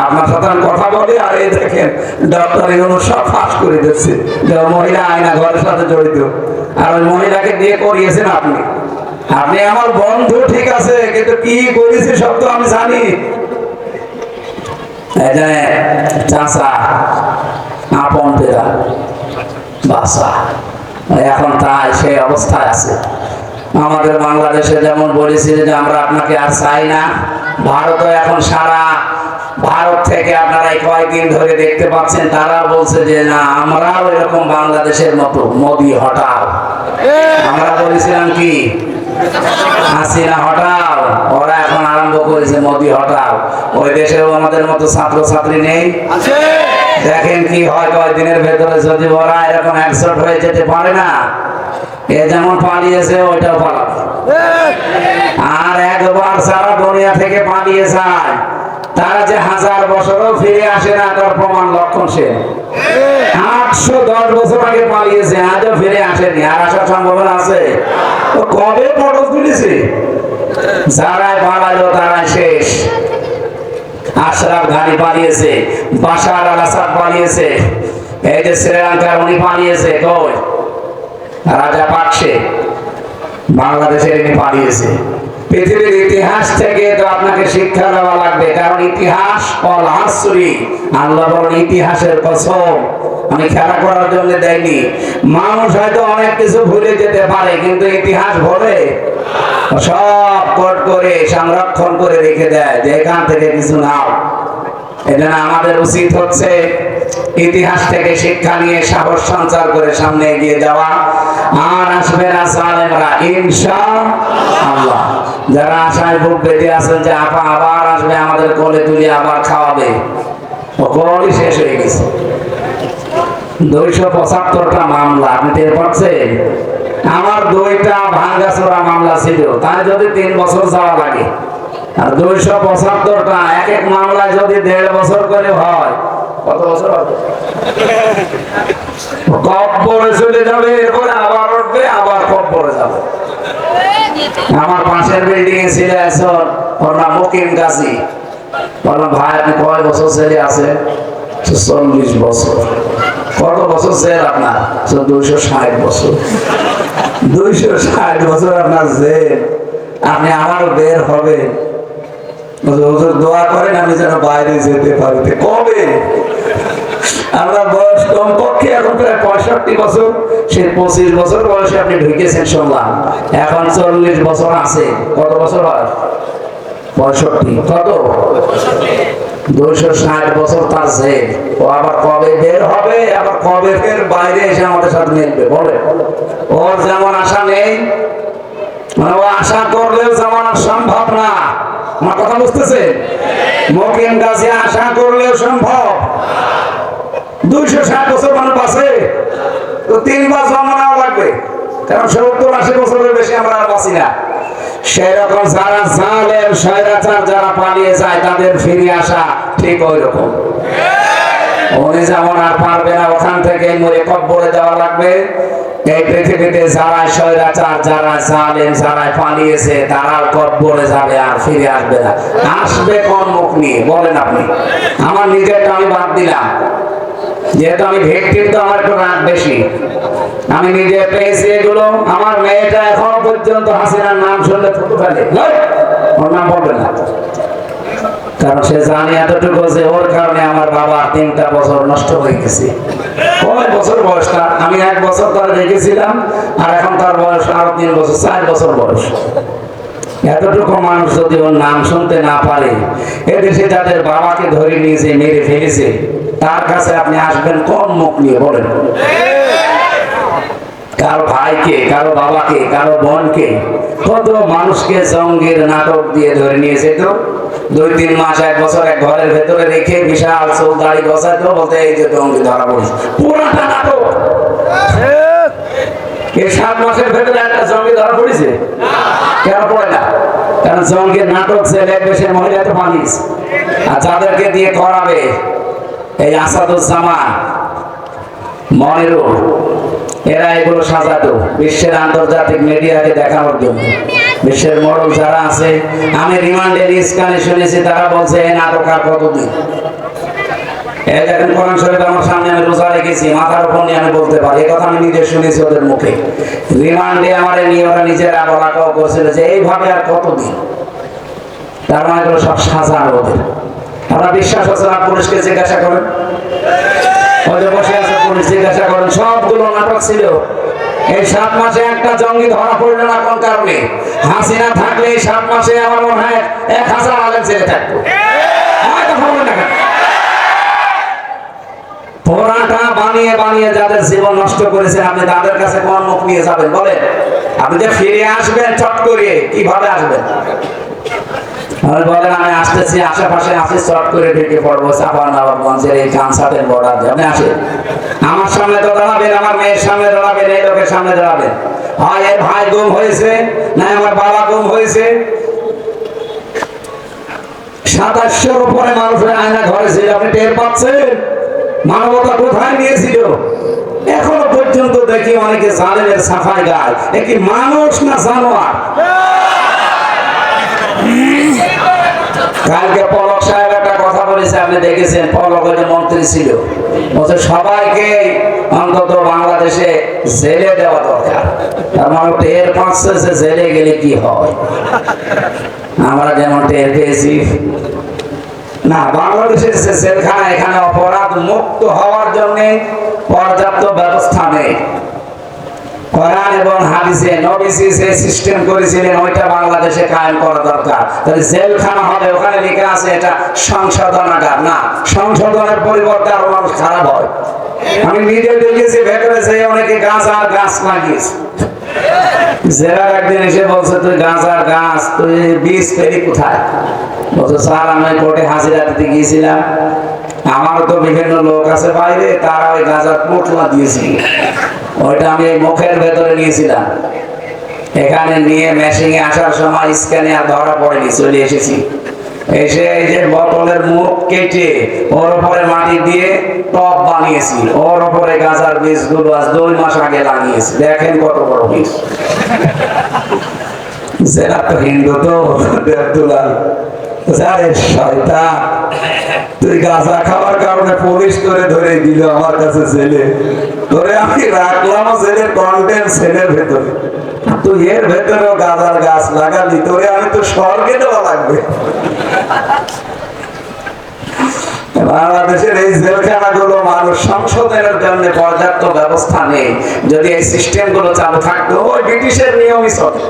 আপনার সাথে আমি কথা বলি, আর এই দেখেন ডক্টর ইউনূস সব ফাঁস করে দিচ্ছে যে মহিলা আয়না ঘরের সাথে জড়িত, আর ওই মহিলাকে দিয়ে করিয়েছেন আপনি। আপনি আমার বন্ধু ঠিক আছে, কিন্তু কি করেছি সব তো আমি জানি। এই যে চাচা আপন পেরা বাসা এখন তাই সেই অবস্থায় আছে। আমাদের বাংলাদেশে যেমন বলেছিল যে আমরা আপনাকে আর চাই না, ভারতও এখন সারা ভারত থেকে আপনারা এই কয়েকদিন ধরে দেখতে পাচ্ছেন তারা বলছে যে না, আমরাও এরকম বাংলাদেশের মতো, মোদি হটাও। আমরা বলেছিলাম কি হাসিনা হটাও, ওরা এখন আরম্ভ করেছে মোদি হটাও। ওই দেশেও আমাদের মতো ছাত্র ছাত্রী নেই, দেখেন কি হয় কয়েকদিনের ভেতরে। যদি ওরা এরকম একজোট হয়ে যেতে পারে না, এ যেমন পালিয়েছে ওইটাও পালাবে। আর একবার সারা দুনিয়া থেকে পালিয়ে যায়, তারা যে 1000 বছরও ফিরে আসে না, তার প্রমাণ লক্ষণ সে 810 বছর আগে পালিয়েছে, আজও ফিরে আসেনি। আর আসার সম্ভাবনা আছে? তো কবে পটল তুলেছে? যারাই পালালো তারাই শেষ। আশরাফ ঘানি পালিয়েছে, বাশার আল আসাদ পালিয়েছে, এই যে শ্রীলঙ্কার উনি পালিয়েছে, কই রাজা পাকসে বাংলাদেশের ইনি পালিয়েছে। পৃথিবীর ইতিহাস থেকে তো আপনাকে শিক্ষা দেওয়া লাগবে, কারণ ইতিহাস অল হাসরি, আল্লাহ বলেন ইতিহাসের কসম আমি খেলা করার জন্য দেয়নি। মানুষ হয়তো অনেক কিছু ভুলে যেতে পারে, কিন্তু ইতিহাস ভুলে সব কোড করে সংরক্ষণ করে রেখে দেয় যে এখান থেকে কিছু নাও। এজন্য আমাদের উচিত হচ্ছে ইতিহাস থেকে শিক্ষা নিয়ে সাহস সঞ্চার করে সামনে এগিয়ে যাওয়া। আর আসবে না সালেমরা ইনশাআল্লাহ। যারা আশায় বুক বেঁধে আছেন যে আপা আবার আসবে আমাদের কোলে তুলে আবার খাওয়াবে, ও কোলই শেষ হয়ে গেছে। 275টা মামলা আপনি টের পাচ্ছেন? আমার 2টা ভাঙ্গাচোরা মামলা ছিল, তাই যদি 3 বছর যাওয়া লাগে, আর 275টা এক এক মামলায় যদি 1.5 বছর করে হয়, কত বছর হবে? কব্বরে চলে যাবে, এরপরে আবার উঠবে, আবার কব্বরে যাবে। আমার পাশের বিল্ডিং এ ছিল একজন, ওর নাম মুকিম গাজী। বললাম ভাই আপনি কয় বছর ছেলে আছে? 40 বছর। কত বছর জেল আপনার? 260 বছর। 260 বছর আপনার জেল, আপনি আমারও বের হবে। দোয়া করেন আমি যেন বাইরে যেতে পারি। কবে? আপনার বয়স কমপক্ষে এখন প্রায় 65 বছর, সে 25 বছর বয়সে আপনি ঢুকেছেন শুনলাম, এখন 40 বছর আছে। কত বছর হয়? 65। কত? 260 বছর তার জেল। ও আবার কবে বের হবে, আবার কবে ফের বাইরে এসে আমাদের সাথে মিলবে বলে? ওর যেমন আশা নেই, মানে ও আশা করলেও যেমন সম্ভব না। আমার কথা বুঝতেছে? মুকিম গাজী আশা করলেও সম্ভব। 260 বছর মানুষ বাঁচে, তো 3 বার জন্ম নেওয়া লাগবে, কারণ 70-80 বছরের বেশি আমরা আর বাঁচি না। সেরকম যারা জালেম স্বৈরাচার যারা পালিয়ে যায়, তাদের ফিরে আসা ঠিক ওই রকম। উনি যেমন আর পারবে না, ওখান থেকে মরে কব্বরে যাওয়া লাগবে। এই পৃথিবীতে যারা স্বৈরাচার, যারা জালেম, যারা পালিয়েছে, তারাও কব্বরে যাবে, আর ফিরে আসবে না। আসবে কোন মুখ নিয়ে বলেন আপনি? আমার নিজেরটা আমি বাদ দিলাম, যেহেতু আমি ভিক্টিম, তো আমার একটু রাগ বেশি। আমি নিজে পেয়েছি এগুলো। আমার মেয়েটা এখন পর্যন্ত হাসিনার নাম শুনলে থুতু ফেলে, ওর নাম বলবে না, কারণ সে জানে এতটুকু যে ওর কারণে আমার বাবা 3টা বছর নষ্ট হয়ে গেছে। কয় বছর বয়সটা? আমি 1 বছর তার রেখেছিলাম, আর এখন তার বয়স আরো 3 বছর, 4 বছর বয়স। এতটুকু মানুষ যদি ওর নাম শুনতে না পারে, এদেশে যাদের বাবাকে ধরে নিয়েছে, মেরে ফেলেছে, তার কাছে আপনি আসবেন কোন মুখ নিয়ে বলেন? কারো ভাইকে, কারো বাবাকে, কারো বোনকে, কত মানুষকে জঙ্গির নাটক দিয়ে ধরে নিয়েছে। তো 2-3 মাস 1 বছর এক ঘরের ভেতরে রেখে বিশাল চুল দাড়ি বসাতো, বলতে এই যে জঙ্গি ধরা পড়েছে। পুরাটা নাটক। এই 7 মাসের ভেতরে একটা জঙ্গি ধরা পড়েছে? কেন পড়ে না? কারণ জঙ্গির নাটক ছেলে দেশের মহিলা তো মানিস, আর যাদেরকে দিয়ে করাবে এই আসাদুজ্জামান, মনিরুল, এরা এগুলো সাজাতো বিশ্বের আন্তর্জাতিক মিডিয়াকে দেখানোর জন্য। বিশ্বের মডেল যারা আছে, আমি রিমান্ডের স্কানে শুনেছি, তারা বলছে এই নাটক আর কতদিন। এই দেখেন কোরআন শরীফ আমার সামনে, আমি রোজা রেখেছি, মাথার উপর নিয়ে আমি বলতে পারি, এই কথা আমি নিজে শুনেছি ওদের মুখে। রিমান্ডে আমার নিয়ে ওরা নিজেরা বলা কাও করছিল যে এইভাবে আর কতদিন। তার মানে এগুলো সব সাজানো ওদের। আপনার বিশ্বাস হচ্ছে না? পুলিশকে জিজ্ঞাসা করেন, ওই যে বসে আছে পুলিশ, জিজ্ঞাসা করেন, সবগুলো নাটক ছিল। এই 7 মাসে একটা জঙ্গি ধরা পড়লো না কোন কারণে? হাসিনা থাকলে এই 7 মাসে আমার মনে হয় 1000 আলেম জেলে থাকতো। পোড়াটা বানিয়ে বানিয়ে যাদের জীবন নষ্ট করেছে, আপনি তাদের কাছে কোন মুখ নিয়ে যাবেন বলেন? আপনি যে ফিরে আসবেন চট করে, কিভাবে আসবেন? বলেন আমি আসতেছি, আশেপাশে আসি, চট করে ঢেকে পড়বো চাঁপাইনবাবগঞ্জের এই কানসাটের বর্ডার দিয়ে। আপনি আসেন, আমার সামনে তো দাঁড়াবেন, আমার মেয়ের সামনে দাঁড়াবেন, এই লোকের সামনে দাঁড়াবেন। হয় এর ভাই গুম হয়েছে, না আমার বাবা গুম হয়েছে। 2700-র উপরে মানুষের আয়না ঘরে ছিল, আপনি টের পাচ্ছেন? মানবতা কোথায় নিয়েছিল? এখনো পর্যন্ত দেখি অনেকে জালেমের সাফাই গায়। এ কি মানুষ না জানোয়ার? কালকে পলক সাহেব একটা কথা বলেছে, আপনি দেখেছেন। পলক ওই যে মন্ত্রী ছিল, বলছে সবাইকে অন্তত বাংলাদেশে জেলে দেওয়া দরকার। তার মানে টের পাচ্ছে যে জেলে গেলে কি হয়। আমরা যেমন টের পেয়েছি না, বাংলাদেশের যে জেলখানা, এখানে অপরাধ মুক্ত হওয়ার জন্য পর্যাপ্ত ব্যবস্থা নেই। কোরআন এবং হাদিসে নবীজি যে সিস্টেম করেছিলেন ওইটা বাংলাদেশে কায়েম করা দরকার। তাহলে জেলখানা হবে, ওখানে লেখা আছে এটা সংশোধনাগার, না সংশোধনের পরিবর্তে আরো মানুষ খারাপ হয়। আমি নিজে দেখেছি ভেতরে যে অনেকে গাঁজার গাছ লাগিয়েছে। জেলার একদিন এসে বলছে তুই গাঁজার গাছ, তুই বীজ পেলি কোথায়? বলছে স্যার আমি কোর্টে হাজিরা দিতে গিয়েছিলাম, আমারও তো বিভিন্ন লোক আছে বাইরে, তারা ওই গাঁজার পোটলা দিয়েছিল, ওইটা আমি এই মুখের ভেতরে নিয়েছিলাম। এখানে নিয়ে মেশিনে আসার সময় স্ক্যানে আর ধরা পড়েনি, চলে এসেছি। এসে এই যে বোতলের মুখ কেটে ওর উপরে মাটি দিয়ে টব বানিয়েছি, ওর উপরে গাঁজার বীজগুলো আজ 2 মাস আগে লাগিয়েছি। দেখেন কত বড় বীজ। জেলা তো হিন্দু তো দেবদুলাল, শয়তান তুই গাঁজা খাওয়ার কারণে পুলিশ করে ধরে দিল আমার কাছে জেলে, ধরে আমি রাখলাম জেলের কন্টেন্ট সেলের ভেতরে, তুই এর ভেতরেও গাঁজার গাছ লাগালি, তোরে আমি তো স্বর্গে দেওয়া লাগবে। বাংলাদেশের এই জেলখানাগুলো মানুষ সংশোধনের জন্য পর্যাপ্ত ব্যবস্থা নেই। যদি এই সিস্টেম গুলো চালু থাকতো, ওই ব্রিটিশের নিয়মই চলে।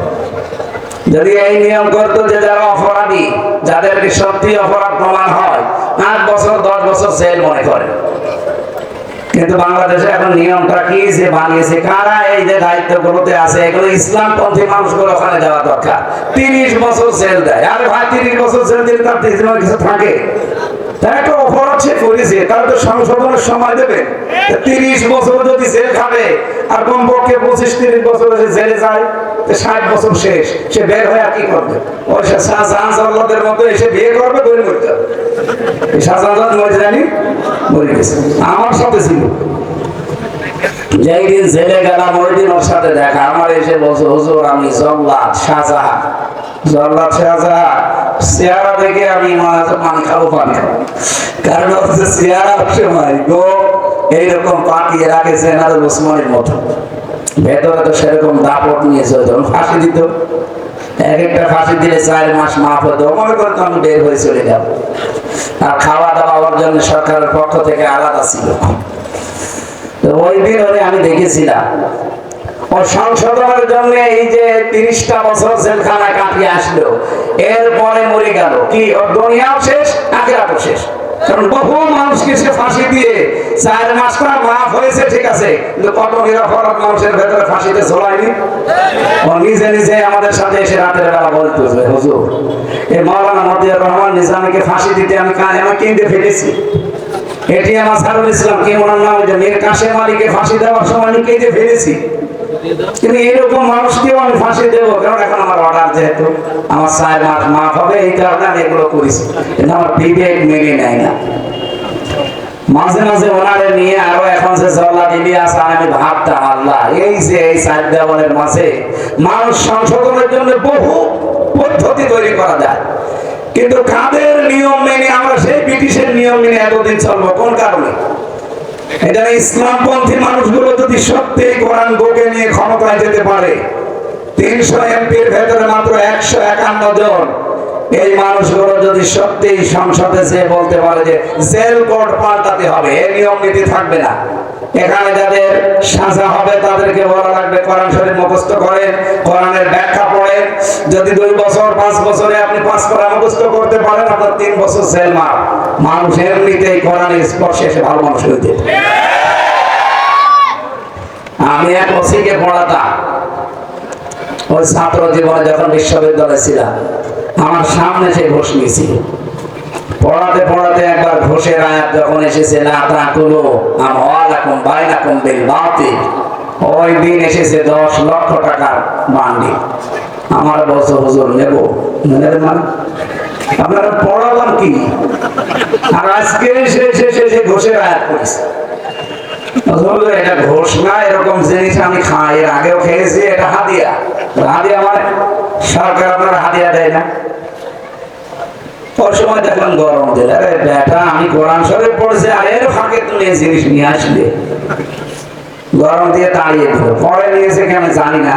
যদি এই নিয়ম করতো যে যারা অপরাধী, যাদেরকে সত্যি অপরাধ প্রমাণ হয়, 8 বছর 10 বছর জেল মনে করে। কিন্তু বাংলাদেশে এখন নিয়মটা কি যে বানিয়েছে, কারা এই যে দায়িত্বগুলোতে আছে, এগুলো ইসলামপন্থী মানুষগুলো ওখানে যাওয়া দরকার। 30 বছর জেল দেয়। আরে ভাই 30 বছর জেল দিলে তার কিছু থাকে? তাই একটা অপরাধ সে করেছে, তার তো সংশোধনের সময় দেবে। 30 বছর যদি জেল খাবে, আর কমপক্ষে 25-30 বছর জেলে যায়, 60 বছর শেষ, সে বের হয়ে আর কি করবে? ওই শাহজাহান মতো এসে বিয়ে করবে, বই করতে হবে। শাহজাহান মরে জানি মরে গেছে, আমার সাথে ছিল। যেই দিন জেলে গেলাম ওই দিন ওর সাথে দেখা। আমার এসে বলছে হুজুর আমি জল্লাদ শাহজাহান, জল্লাদ শাহজাহান। চেহারা দেখে আমি পানি খাবো, পানি খাবো। কারণ হচ্ছে চেহারার সময় গো এইরকম পাকিয়ে রাখেছে এনাদের ওসমানের মতো। ভেতরে তো সেরকম দাপট নিয়েছে, যখন ফাঁসি দিত, এক একটা ফাঁসি দিলে 4 মাস মাফ হতো। মনে করতো আমি বের হয়ে চলে যাব। আর খাওয়া দাওয়া ওর জন্য সরকারের পক্ষ থেকে আলাদা ছিল। তো ওই দিন ওরে আমি দেখেছিলাম, ও সংশোধনের জন্য এই যে 30টা বছর জেলখানায় কাটিয়ে আসলো, এরপরে মরে গেল। কি ওর দুনিয়াও শেষ, আখিরাতও শেষ। কারণ বহু মানুষকে সে ফাঁসি দিয়ে 4 মাসটা মাফ হয়েছে, ঠিক আছে, কিন্তু কত নিরপরাধ মানুষের ভেতরে ফাঁসিতে ঝোলায়নি। ও নিজে নিজে আমাদের সাথে এসে রাতের বেলা বলতেছে, হুজুর এই মাওলানা মতিয়ার রহমান নিজামীকে ফাঁসি দিতে আমি কেঁদে ফেলেছি। এটি আমার সারুল ইসলাম কি ওনার নাম, যে মীর কাশেম আলীকে ফাঁসি দেওয়ার সময় আমি কেঁদে ফেলেছি। কিন্তু এরকম মানুষকেও আমি ফাঁসি দেবো, কারণ এখন আমার অর্ডার, যেহেতু আমার 4 মাস মাফ হবে, এই কারণে আমি এগুলো করেছি। কিন্তু আমার বিবেক মেনে নেয় না। মাঝে মাঝে ওনারে নিয়ে আরো এখন যে জল্লাদ ইলিয়াস আমি ভাবতাম, আল্লাহ এই যে এই 4 দেওয়ালের মাঝে মানুষ সংশোধনের জন্য বহু পদ্ধতি তৈরি করা যায়, কিন্তু কাদের নিয়ম মেনে আমরা সেই ব্রিটিশের নিয়ম মেনে এতদিন চলবো? কোন কারণে? এটা ইসলামপন্থী মানুষগুলো যদি সত্যি কোরআন বুকে নিয়ে ক্ষমতায় যেতে পারে, 300 এমপির ভেতরে মাত্র 151 জন, এই মানুষগুলো যদি সত্যি সংসদে যে বলতে পারে যে জেল কোড পাল্টাতে হবে, এই নিয়ম নীতি থাকবে না। এখানে যাদের সাজা হবে তাদেরকে বলা লাগবে কোরআন শরীফ মুখস্থ করেন, কোরআনের ব্যাখ্যা পড়েন। যদি 2 বছর 5 বছরে আপনি 5 পারা মুখস্থ করতে পারেন, আপনার 3 বছর জেল মার। মানুষ এমনিতেই কোরআনের স্পর্শে এসে ভালো মানুষ হইতে। আমি এক ওসিকে পড়াতাম ওই ছাত্র জীবনে, যখন বিশ্ববিদ্যালয়ে ছিলাম। আমার সামনে সেই ঘোষ নিয়েছিল। পড়াতে পড়াতে একবার ঘোষের আয়াত যখন এসেছে, লা তাকুলু আমওয়ালাকুম বাইনাকুম বিল বাতিল, ওই দিন এসেছে 10 লক্ষ টাকার বান্ডি। আমার বলছে, হুজুর নেব মানে আপনারা পড়ালাম কি, আর আজকে সে ঘোষের আয়াত করেছে। এটা ঘোষ না, এরকম জিনিস আমি খাই, এর আগেও খেয়েছি, এটা হাদিয়া। হাদিয়া মানে সরকার আপনারা হাদিয়া দেয় না। ওর সময় দেখলাম গরম দিল, আরে বেটা আমি কোরআন শরীফ পড়ছি, আর এর ফাঁকে তুমি এই জিনিস নিয়ে আসলে, গরম দিয়ে তাড়িয়ে দিল। পরে নিয়েছে কেন জানি না।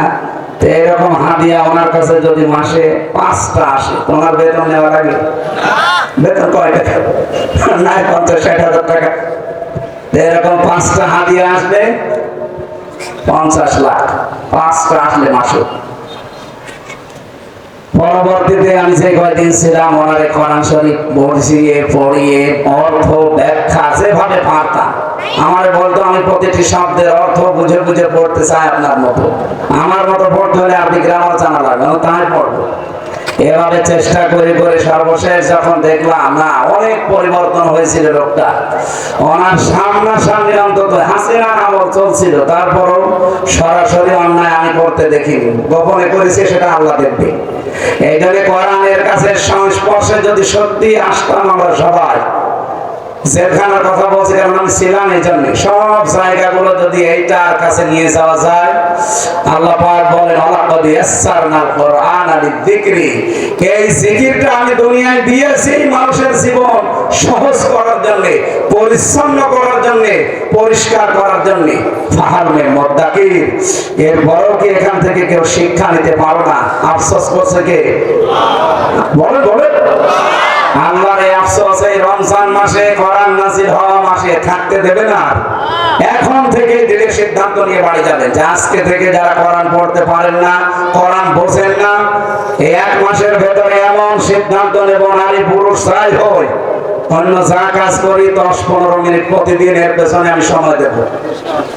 তো এরকম হাদিয়া ওনার কাছে যদি মাসে 5টা আসে, তোমার বেতন নেওয়ার আগে বেতন কয় টাকা? নাই 50-60 হাজার টাকা। এরকম 5টা হাদিয়া আসবে 50 লাখ, 5টা আসলে মাসে। পরবর্তীতে আমি যে কয়দিন ছিলাম, ওনারে কোরআন শরীফ বসিয়ে পড়িয়ে অর্থ ব্যাখ্যা যেভাবে পারতাম, আমার বলতো আমি প্রতিটি শব্দের অর্থ বুঝে বুঝে পড়তে চাই আপনার মতো। আমার মতো পড়তে হলে আপনি গ্রামার জানা লাগবে, তাই পড়বো। এভাবে চেষ্টা করে করে সর্বশেষ যখন দেখলাম না অনেক পরিবর্তন হয়েছিল লোকটা, ওনার সামনাসামনি অন্তত হাসিনার আমল চলছিল, তারপরও সরাসরি অন্যায় আমি করতে দেখিনি, গোপনে করেছি, সেটা আল্লাহ দেখবে। এই জন্য কোরআনের কাছে সংস্পর্শে যদি সত্যি আসতাম আমরা সবাই, জেলখানার কথা বলছি কারণ আমি ছিলাম, এই জন্য সব জায়গাগুলো যদি এইটার কাছে নিয়ে যাওয়া যায়, আল্লাহ পাক বলেন ওয়ালাকাদ ইয়াসসারনাল কুরআনা লিযিকরি, এই জিকিরটা আমি দুনিয়ায় দিয়েছি মানুষের জীবন সহজ করার জন্য, পরিচ্ছন্ন করার জন্য, পরিষ্কার করার জন্য। ফাহাল মিন মুদ্দাকির, এর বড় কি এখান থেকে কেউ শিক্ষা নিতে পারো না? আফসোস করছে কে? বলেন বলেন। আল্লাহর এই আফসোস এই রমজান মাসে, কোরআন নাযিল হওয়া মাসে থাকতে দেবে না। এখন থেকে দিলে সিদ্ধান্ত নিয়ে বাড়ি যাবেন যে আজকে থেকে যারা কোরআন পড়তে পারেন না, কোরআন বোঝেন না, এই 1 মাসের ভেতরে এমন সিদ্ধান্ত নেব, নারী পুরুষ যাই হয়, অন্য যা কাজ করি 10-15 মিনিট প্রতিদিন এর পেছনে আমি সময় দেব।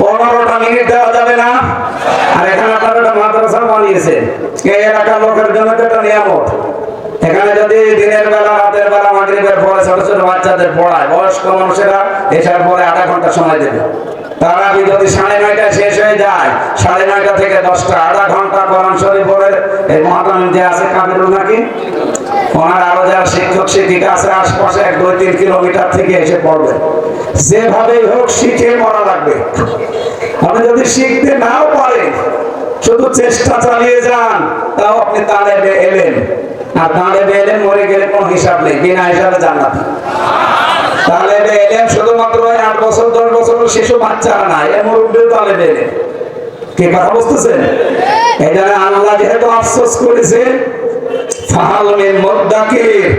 15টা মিনিট দেওয়া যাবে না। আর এখানে আপনারা একটা মাদ্রাসা বানিয়েছেন, এই এলাকার লোকের জন্য একটা নিয়ামত। এখানে যদি দিনের বেলা, রাতের বেলা, মাগরিবের পরে ছোট ছোট বাচ্চাদের পড়ায়, বয়স্ক মানুষেরা এসার পরে আধা ঘন্টা সময় দেবে। তারাবি যদি 9:30টায় শেষ হয়ে যায়, 9:30 থেকে 10টা, আধা ঘন্টা কোরআন শরীফ পড়ে এই মহাতামিম যে আছে কাবিরুল নাকি, ওনার আরো যারা শিক্ষক শিক্ষিকা আছে আশপাশে 1-2-3 কিলোমিটার থেকে এসে পড়বে। যেভাবেই হোক শিখে মরা লাগবে। আপনি যদি শিখতে নাও পারেন, শুধু চেষ্টা চালিয়ে যান, তাও আপনি তালেবে এলেন। আর তালেবে এলেন মরে গেলে কোনো হিসাব নেই, বিনা হিসাবে জান্নাত। তালেবে এলেন শুধুমাত্র 8 বছর 10 বছর শিশু বাচ্চারা না, এর মুরব্বিও তালেবে এলেন। কি কথা বুঝতেছেন? এই জন্য আল্লাহ যেহেতু আফসোস করেছে, ফাহাল মিন মুদ্দাকির,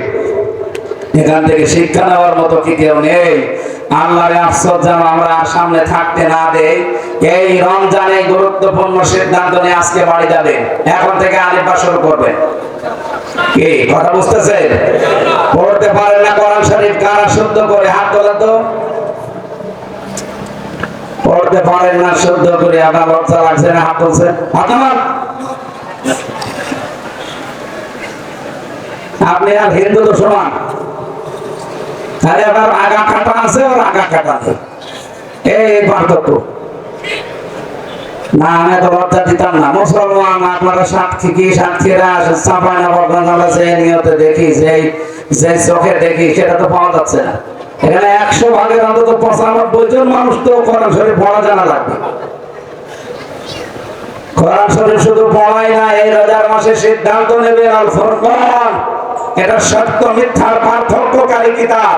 এখান থেকে শিক্ষা নেওয়ার মতো কি কেউ নেই? আল্লাহর আফসোস যেন আমরা সামনে থাকতে না দেই। এই রমজানে গুরুত্বপূর্ণ সিদ্ধান্ত নিয়ে আজকে বাড়ি যাবেন, এখন থেকে আলিফ বা শুরু করবেন। কি কথা বুঝতেছেন? পড়তে পারেন না, কোরআন শরীফ কারা শুদ্ধ করে হাত তোলা তো। পড়তে পারেন না শুদ্ধ করে, আপনার লজ্জা লাগছে না হাত তুলছে? হাত নামান। আপনি আর হিন্দু তো সমান। আরে আপনার আগা কাটা আছে আর আগা কাটা নেই, এই পার্থক্য। না আমি তো লজ্জা দিতাম না। মুসলমান আপনারা সাতক্ষীরা চাপাই নবাবগঞ্জ যে নিয়তে দেখি, যে চোখে দেখি, সেটা তো পাওয়া যাচ্ছে না। এখানে 100 ভাগের অন্তত 95 জন মানুষ তো কোরআন শরীফ পড়া জানা লাগবে। কোরআন শরীফ শুধু পড়াই না, এই রোজার মাসে সিদ্ধান্ত নেবেন আল ফুরকান, এটা সত্য মিথ্যার পার্থক্যকারী কিতাব।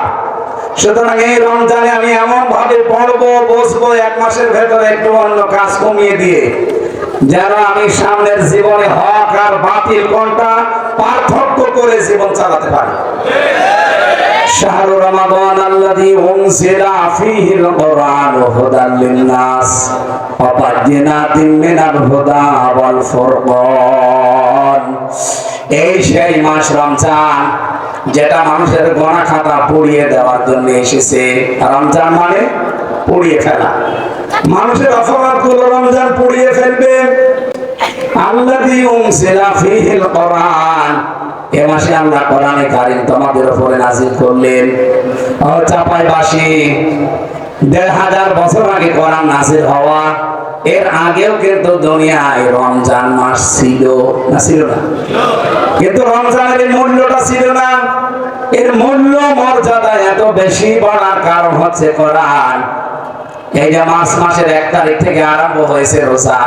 সুতরাং এই রমজানে আমি এমন ভাবে পড়বো, বসবো 1 মাসের ভেতরে একটু অন্য কাজ কমিয়ে দিয়ে, যেন আমি সামনের জীবনে হক আর বাতিল কোনটা পার্থক্য করে জীবন চালাতে পারি। শাহরু রমাদান আল্লাযী উনজিলা ফীহিল কুরআনু হুদাল লিন-নাস ওয়া বায়িনাতিন মিনাল হুদা ওয়াল ফুরকান। এই সেই মাস রমজান, যেটা মানুষের গোনা খাতা পুড়িয়ে দেওয়ার জন্য এসেছে। রমজান মানে পুড়িয়ে ফেলা, মানুষের অপরাধগুলো রমজান পুড়িয়ে ফেলবে। আল্লাযী উনজিলা ফীহিল কুরআন, এ মাসে আল্লাহ কোরআনে কারীম তোমাদের উপরে নাযিল করলেন। ও চাপাইবাসী, ১৫০০ বছর আগে কোরআন নাযিল হওয়া, এর আগেও কিন্তু দুনিয়ায় রমজান মাস ছিল না? ছিল না? কিন্তু রমজানের মূল্যটা ছিল না। এর মূল্য মর্যাদা এত বেশি বলার কারণ হচ্ছে কোরআন। এই যে মাসের 1 তারিখ থেকে আরম্ভ হয়েছে রোজা,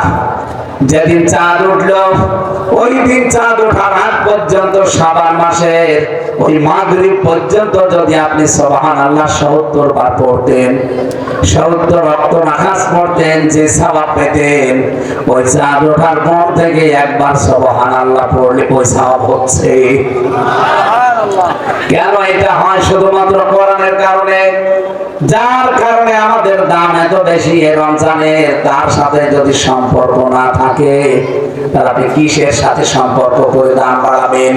যেদিন চাঁদ উঠলো ওই দিন চাঁদ ওঠার আগ পর্যন্ত শাবান মাসের ওই মাগরিব পর্যন্ত যদি আপনি সুবহানাল্লাহ ৭০ বার পড়তেন, ৭০ রক্ত নামাজ পড়তেন, যে সওয়াব পেতেন, ওই চাঁদ ওঠার পর থেকে একবার সুবহানাল্লাহ পড়লে ওই সওয়াব হচ্ছে। কেন এটা হয়? শুধুমাত্র কোরআনের কারণে, যার কারণে আমাদের দাম এত বেশি এই রমজানের। তার সাথে যদি সম্পর্ক না থাকে, তাহলে আপনি কিসের সাথে সম্পর্ক করে দাম বাড়াবেন?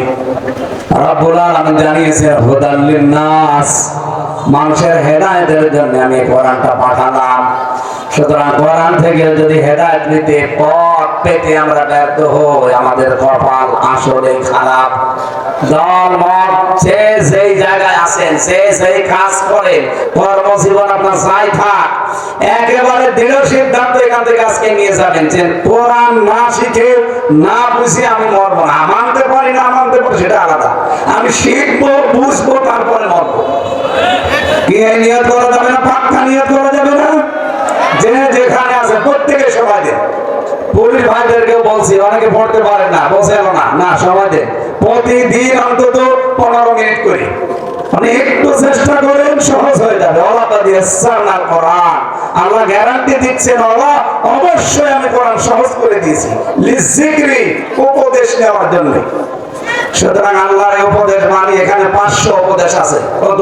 রব্বুল আলামিন জানিয়েছেন হুদাল লিন-নাস, মানুষের হেদায়েতের জন্য আমি কোরআনটা পাঠালাম। সুতরাং কোরআন থেকে যদি হেদায়েত নিতে, পথ পেতে আমরা ব্যর্থ হই, আমাদের কপাল আসলে খারাপ। দল মত যে যেই জায়গায় আছেন, যে যেই কাজ করেন, কর্মজীবন আপনার যাই থাক, একেবারে দৃঢ় সিদ্ধান্ত এখান থেকে আজকে নিয়ে যাবেন যে কোরআন না শিখে না বুঝে আমি মরবো না। মানতে পারি না, মানতে পারি সেটা আলাদা, আমি শিখবো, বুঝবো, তারপরে মরবো। কি নিয়ত করা যাবে না? পাক্কা নিয়ত করা যাবে না? যে যেখানে আছে প্রত্যেকে সবাই দেন। পুলিশ ভাইদেরকেও বলছি, অনেকে পড়তে পারেন না, বসে না সবাই দেন। প্রতিদিন অন্তত 15 মিনিট করে, মানে একটু চেষ্টা করেন, সহজ হয়ে যাবে। আল্লাহ গ্যারান্টি দিচ্ছেন, আল্লাহ অবশ্যই আমি কোরআন সহজ করে দিয়েছি লিযিকরি, উপদেশ নেওয়ার জন্য। সুতরাং আল্লাহর উপদেশ মানি। এখানে 500 উপদেশ আছে। কত?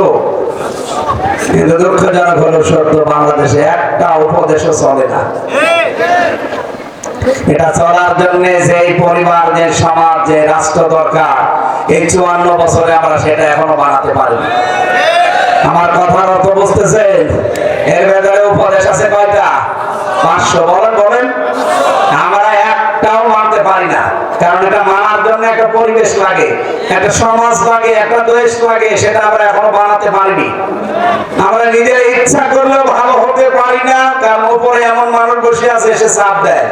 কিন্তু দুঃখজনক হলো সত্য, বাংলাদেশে একটা উপদেশও চলে না। এটা চলার জন্য যে পরিবার, যে সমাজ, যে রাষ্ট্র দরকার, এই 54 বছরে আমরা সেটা এখনো বানাতে পারিনি। আমার কথার অর্থ বুঝতেছেন? এর ভেতরে উপদেশ আছে কয়টা? 500। বলেন। আমরা একটাও মানতে পারি না, কারণ এটা মানার জন্য একটা পরিবেশ লাগে, একটা সমাজ লাগে, একটা দেশ লাগে, সেটা আমরা এখনো বানাতে পারিনি। আমরা নিজের ইচ্ছা করলেও ভালো হতে পারি না, কারণ উপরে এমন মানুষ বসে আছে, এসে চাপ দেয়।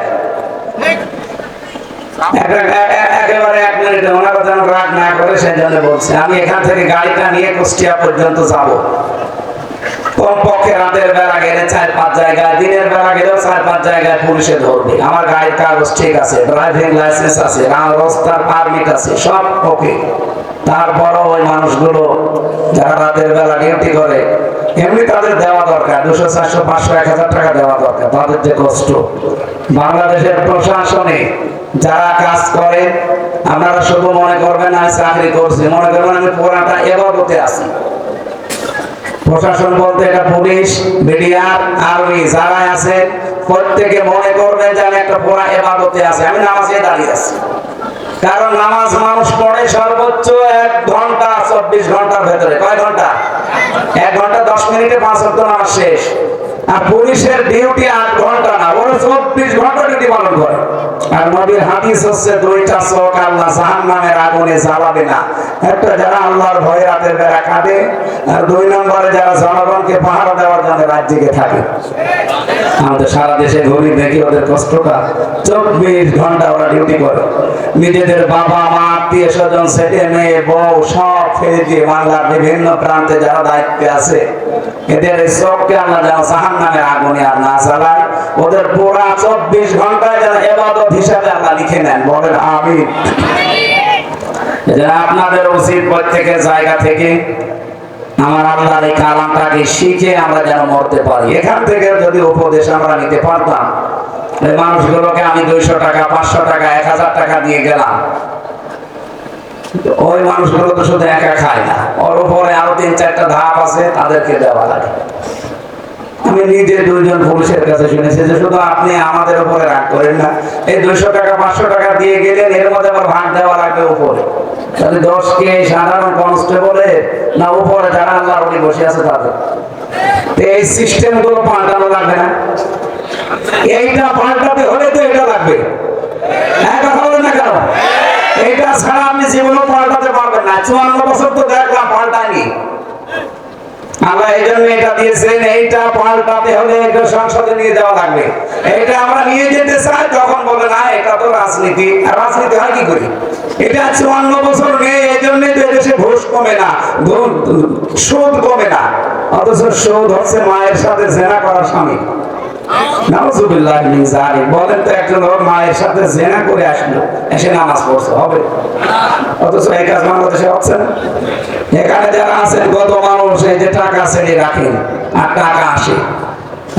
একেবারে 1 মিনিটে ওনারা যেন রাগ না করে, সেই জন্য বলছে আমি এখান থেকে গাড়িটা নিয়ে কুষ্টিয়া পর্যন্ত যাবো। কমপক্ষে রাতের বেলা গেলে 4-5 জায়গায়, দিনের বেলা গেলেও 4-5 জায়গায় পুলিশে ধরবে। আমার গাড়ির কাগজ ঠিক আছে, ড্রাইভিং লাইসেন্স আছে, রাস্তার পারমিট আছে, সব ওকে। তারপরও ওই মানুষগুলো যারা রাতের বেলা ডিউটি করে, এমনি তাদের দেওয়া দরকার 200, 400, 500, 1000 টাকা দেওয়া দরকার। তাদের যে কষ্ট, বাংলাদেশের প্রশাসনে যারা কাজ করে, আপনারা শুধু মনে করবেন আমি চাকরি করছি, মনে করবেন আমি পুরাটা এবাদতে আছি। প্রশাসন বলতে এটা পুলিশ, বিডিআর, আর্মি যারা আছে, প্রত্যেকে মনে করবেন যে আমি একটা পুরা এবাদতে আছে, আমি নামাজে দাঁড়িয়ে আছি। কারণ নামাজ মানুষ পড়ে সর্বোচ্চ 1 ঘন্টা 24 ঘন্টার ভেতরে। কয় ঘন্টা? 1 ঘন্টা 10 মিনিটে 5 ওয়াক্ত নামাজ শেষ। আর পুলিশের ডিউটি 8 ঘন্টা না, ওরা 24 ঘন্টা ডিউটি পালন করে। আর নবীর হাদিস হচ্ছে 2টা চোখ আল্লাহ জাহান্নামের আগুনে জ্বালাবে না। একটা যারা আল্লাহর ভয়ে রাতের বেলা কাঁদে, আর 2 নম্বরে যারা জনগণকে পাহারা দেওয়ার জন্য রাত জেগে থাকে। আমাদের সারা দেশে গরিব দেখি ওদের কষ্টটা, 24 ঘন্টা ওরা ডিউটি করে। নিজেদের বাবা মা আত্মীয় স্বজন ছেলে মেয়ে বউ সব ফেলে দিয়ে বাংলার বিভিন্ন প্রান্তে যারা দায়িত্বে আছে, এদের এই চোখকে আল্লাহ যেন জাহান্নামের আগুনে আর না জ্বালায়। ওদের পুরা 24 ঘন্টায় যেন ইবাদত হিসাবে আল্লাহ লিখে নেন। বলেন আমিন। আপনাদের উচিত প্রত্যেকের জায়গা থেকে আমার আল্লাহর এই কালামটাকে শিখে আমরা যেন মরতে পারি। এখান থেকে যদি উপদেশ আমরা নিতে পারতাম, এই মানুষগুলোকে আমি 200 টাকা 500 টাকা 1000 টাকা দিয়ে গেলাম, ওই মানুষগুলো তো শুধু একা খায় না, ওর উপরে আরো 3-4টা ধাপ আছে, তাদেরকে দেওয়া লাগে। আমি নিজে 2জন পুলিশের কাছে শুনেছি যে শুধু আপনি আমাদের উপরে রাগ করেন না, এই 200 টাকা 500 টাকা দিয়ে গেলেন, এর মধ্যে আবার ভাগ দেওয়া লাগবে উপরে। তাহলে 10 কে সাধারণ কনস্টেবলে না উপরে যারা আল্লাহর ওলি বসে আছে তাদের। এই সিস্টেম গুলো পাল্টানো লাগবে না? এইটা পাল্টাতে হলে তো এটা লাগবে। কথা বলেন না কেন? এইটা ছাড়া আপনি জীবনও পাল্টাতে পারবেন না। 54 বছর তো দেখলাম পাল্টায়নি। আল্লাহ এই জন্য এটা দিয়েছেন, এইটা পাল্টাতে হলে এটা সংসদে নিয়ে যাওয়া লাগবে। এটা আমরা নিয়ে যেতে চাই, তখন বলে না এটা তো রাজনীতি। আর রাজনীতি হয় কি করে? এটা 54 বছর নেই, এই জন্য তো দেশে ঘুষ কমে না, সুদ কমে না। অথচ সুদ হচ্ছে মায়ের সাথে জেনা করা স্বামী। নাউজুবিল্লাহ মিন যালিক। বলেন তো একজন মায়ের সাথে জেনা করে আসলো, এসে নামাজ পড়ছে, হবে? অথচ এই কাজ বাংলাদেশে হচ্ছে না। এখানে যারা আছেন গত মানুষ, এই যে টাকা ছেড়ে রাখেন আর টাকা আসে,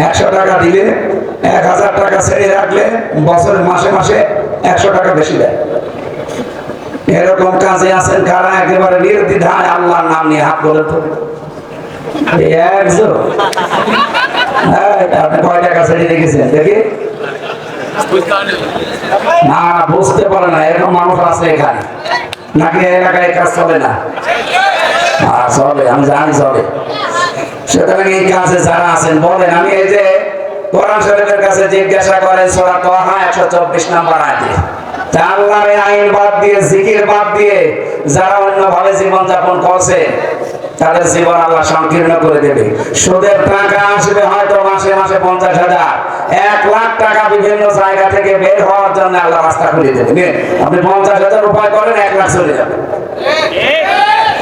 100 টাকা দিলে 1000 টাকা ছেড়ে রাখলে বছরের মাসে মাসে 100 টাকা বেশি দেয়। এরকম কাজে আছেন কারা একেবারে নির্দ্বিধায় আল্লাহর নাম নিয়ে হাত বলে তো একজন। আপনি কয় টাকা ছেড়ে রেখেছেন দেখি? না বুঝতে পারে না, এরকম মানুষ আছে এখানে। নাকি এলাকায় কাজ চলে না? চলে, আমি জানি চলে। সুতরাং এই কাজে যারা আছেন বলেন, আমি এই যে কোরআন শরীফের কাছে জিজ্ঞাসা করেন সূরা তাহা 124 নম্বর আয়াতে, আল্লাহর আইন বাদ দিয়ে জিকির বাদ দিয়ে যারা অন্যভাবে জীবন যাপন করছে তাদের জীবন আল্লাহ সংকীর্ণ করে দেবে। সুদের টাকা আসবে হয়তো মাসে মাসে 50,000, 1 লাখ টাকা বিভিন্ন জায়গা থেকে বের হওয়ার জন্য আল্লাহ রাস্তা খুলে দেবে। আপনি 50,000 উপায় করেন, 1 লাখ চলে যাবে।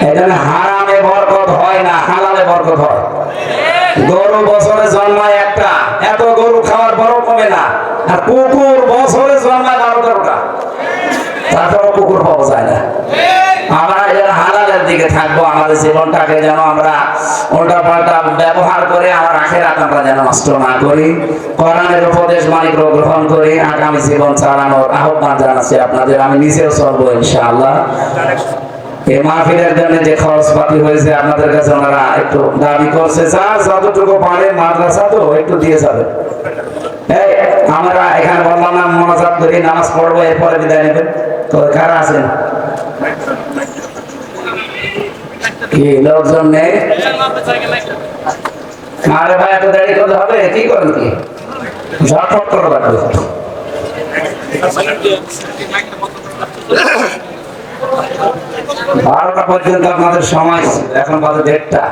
এখানে হারামে বরকত হয় না, হালালে বরকত হয়। গরু বছরে জন্মায় একটা, এত গরু খাওয়ার পরও কমে না। আর কুকুর বছরে জন্মায় 12-13টা, তারপরও কুকুর পাওয়া যায় না। আমরা যারা হালালের দিকে থাকবো, আমাদের জীবনটাকে যেন আমরা উল্টাপাল্টা ব্যবহার করে আমার আখিরাত আমরা যেন নষ্ট না করি। কোরআনের উপদেশ মানিক গ্রহণ করি, আগামী জীবন চালানোর আহ্বান জানাচ্ছি আপনাদের। আমি নিজেও চলবো ইনশাআল্লাহ। এই মাহফিলের জন্য যে খরচপাতি হয়েছে আপনাদের কাছে ওনারা একটু দাবি করছে, যার যতটুকু পারে মাদ্রাসা তো একটু দিয়ে যাবে। এই আমরা এখানে বললাম না মোনাজাত করি, নামাজ পড়বো, এরপরে বিদায় নেবেন। তো কারা আছেন? কি লোকজন নেই? আরে ভাই এত দেরি করতে হবে? কি করেন কি? ঝটফট করে লাগবে। 12টা পর্যন্ত আপনাদের সময়, এখন বাজে 1:30।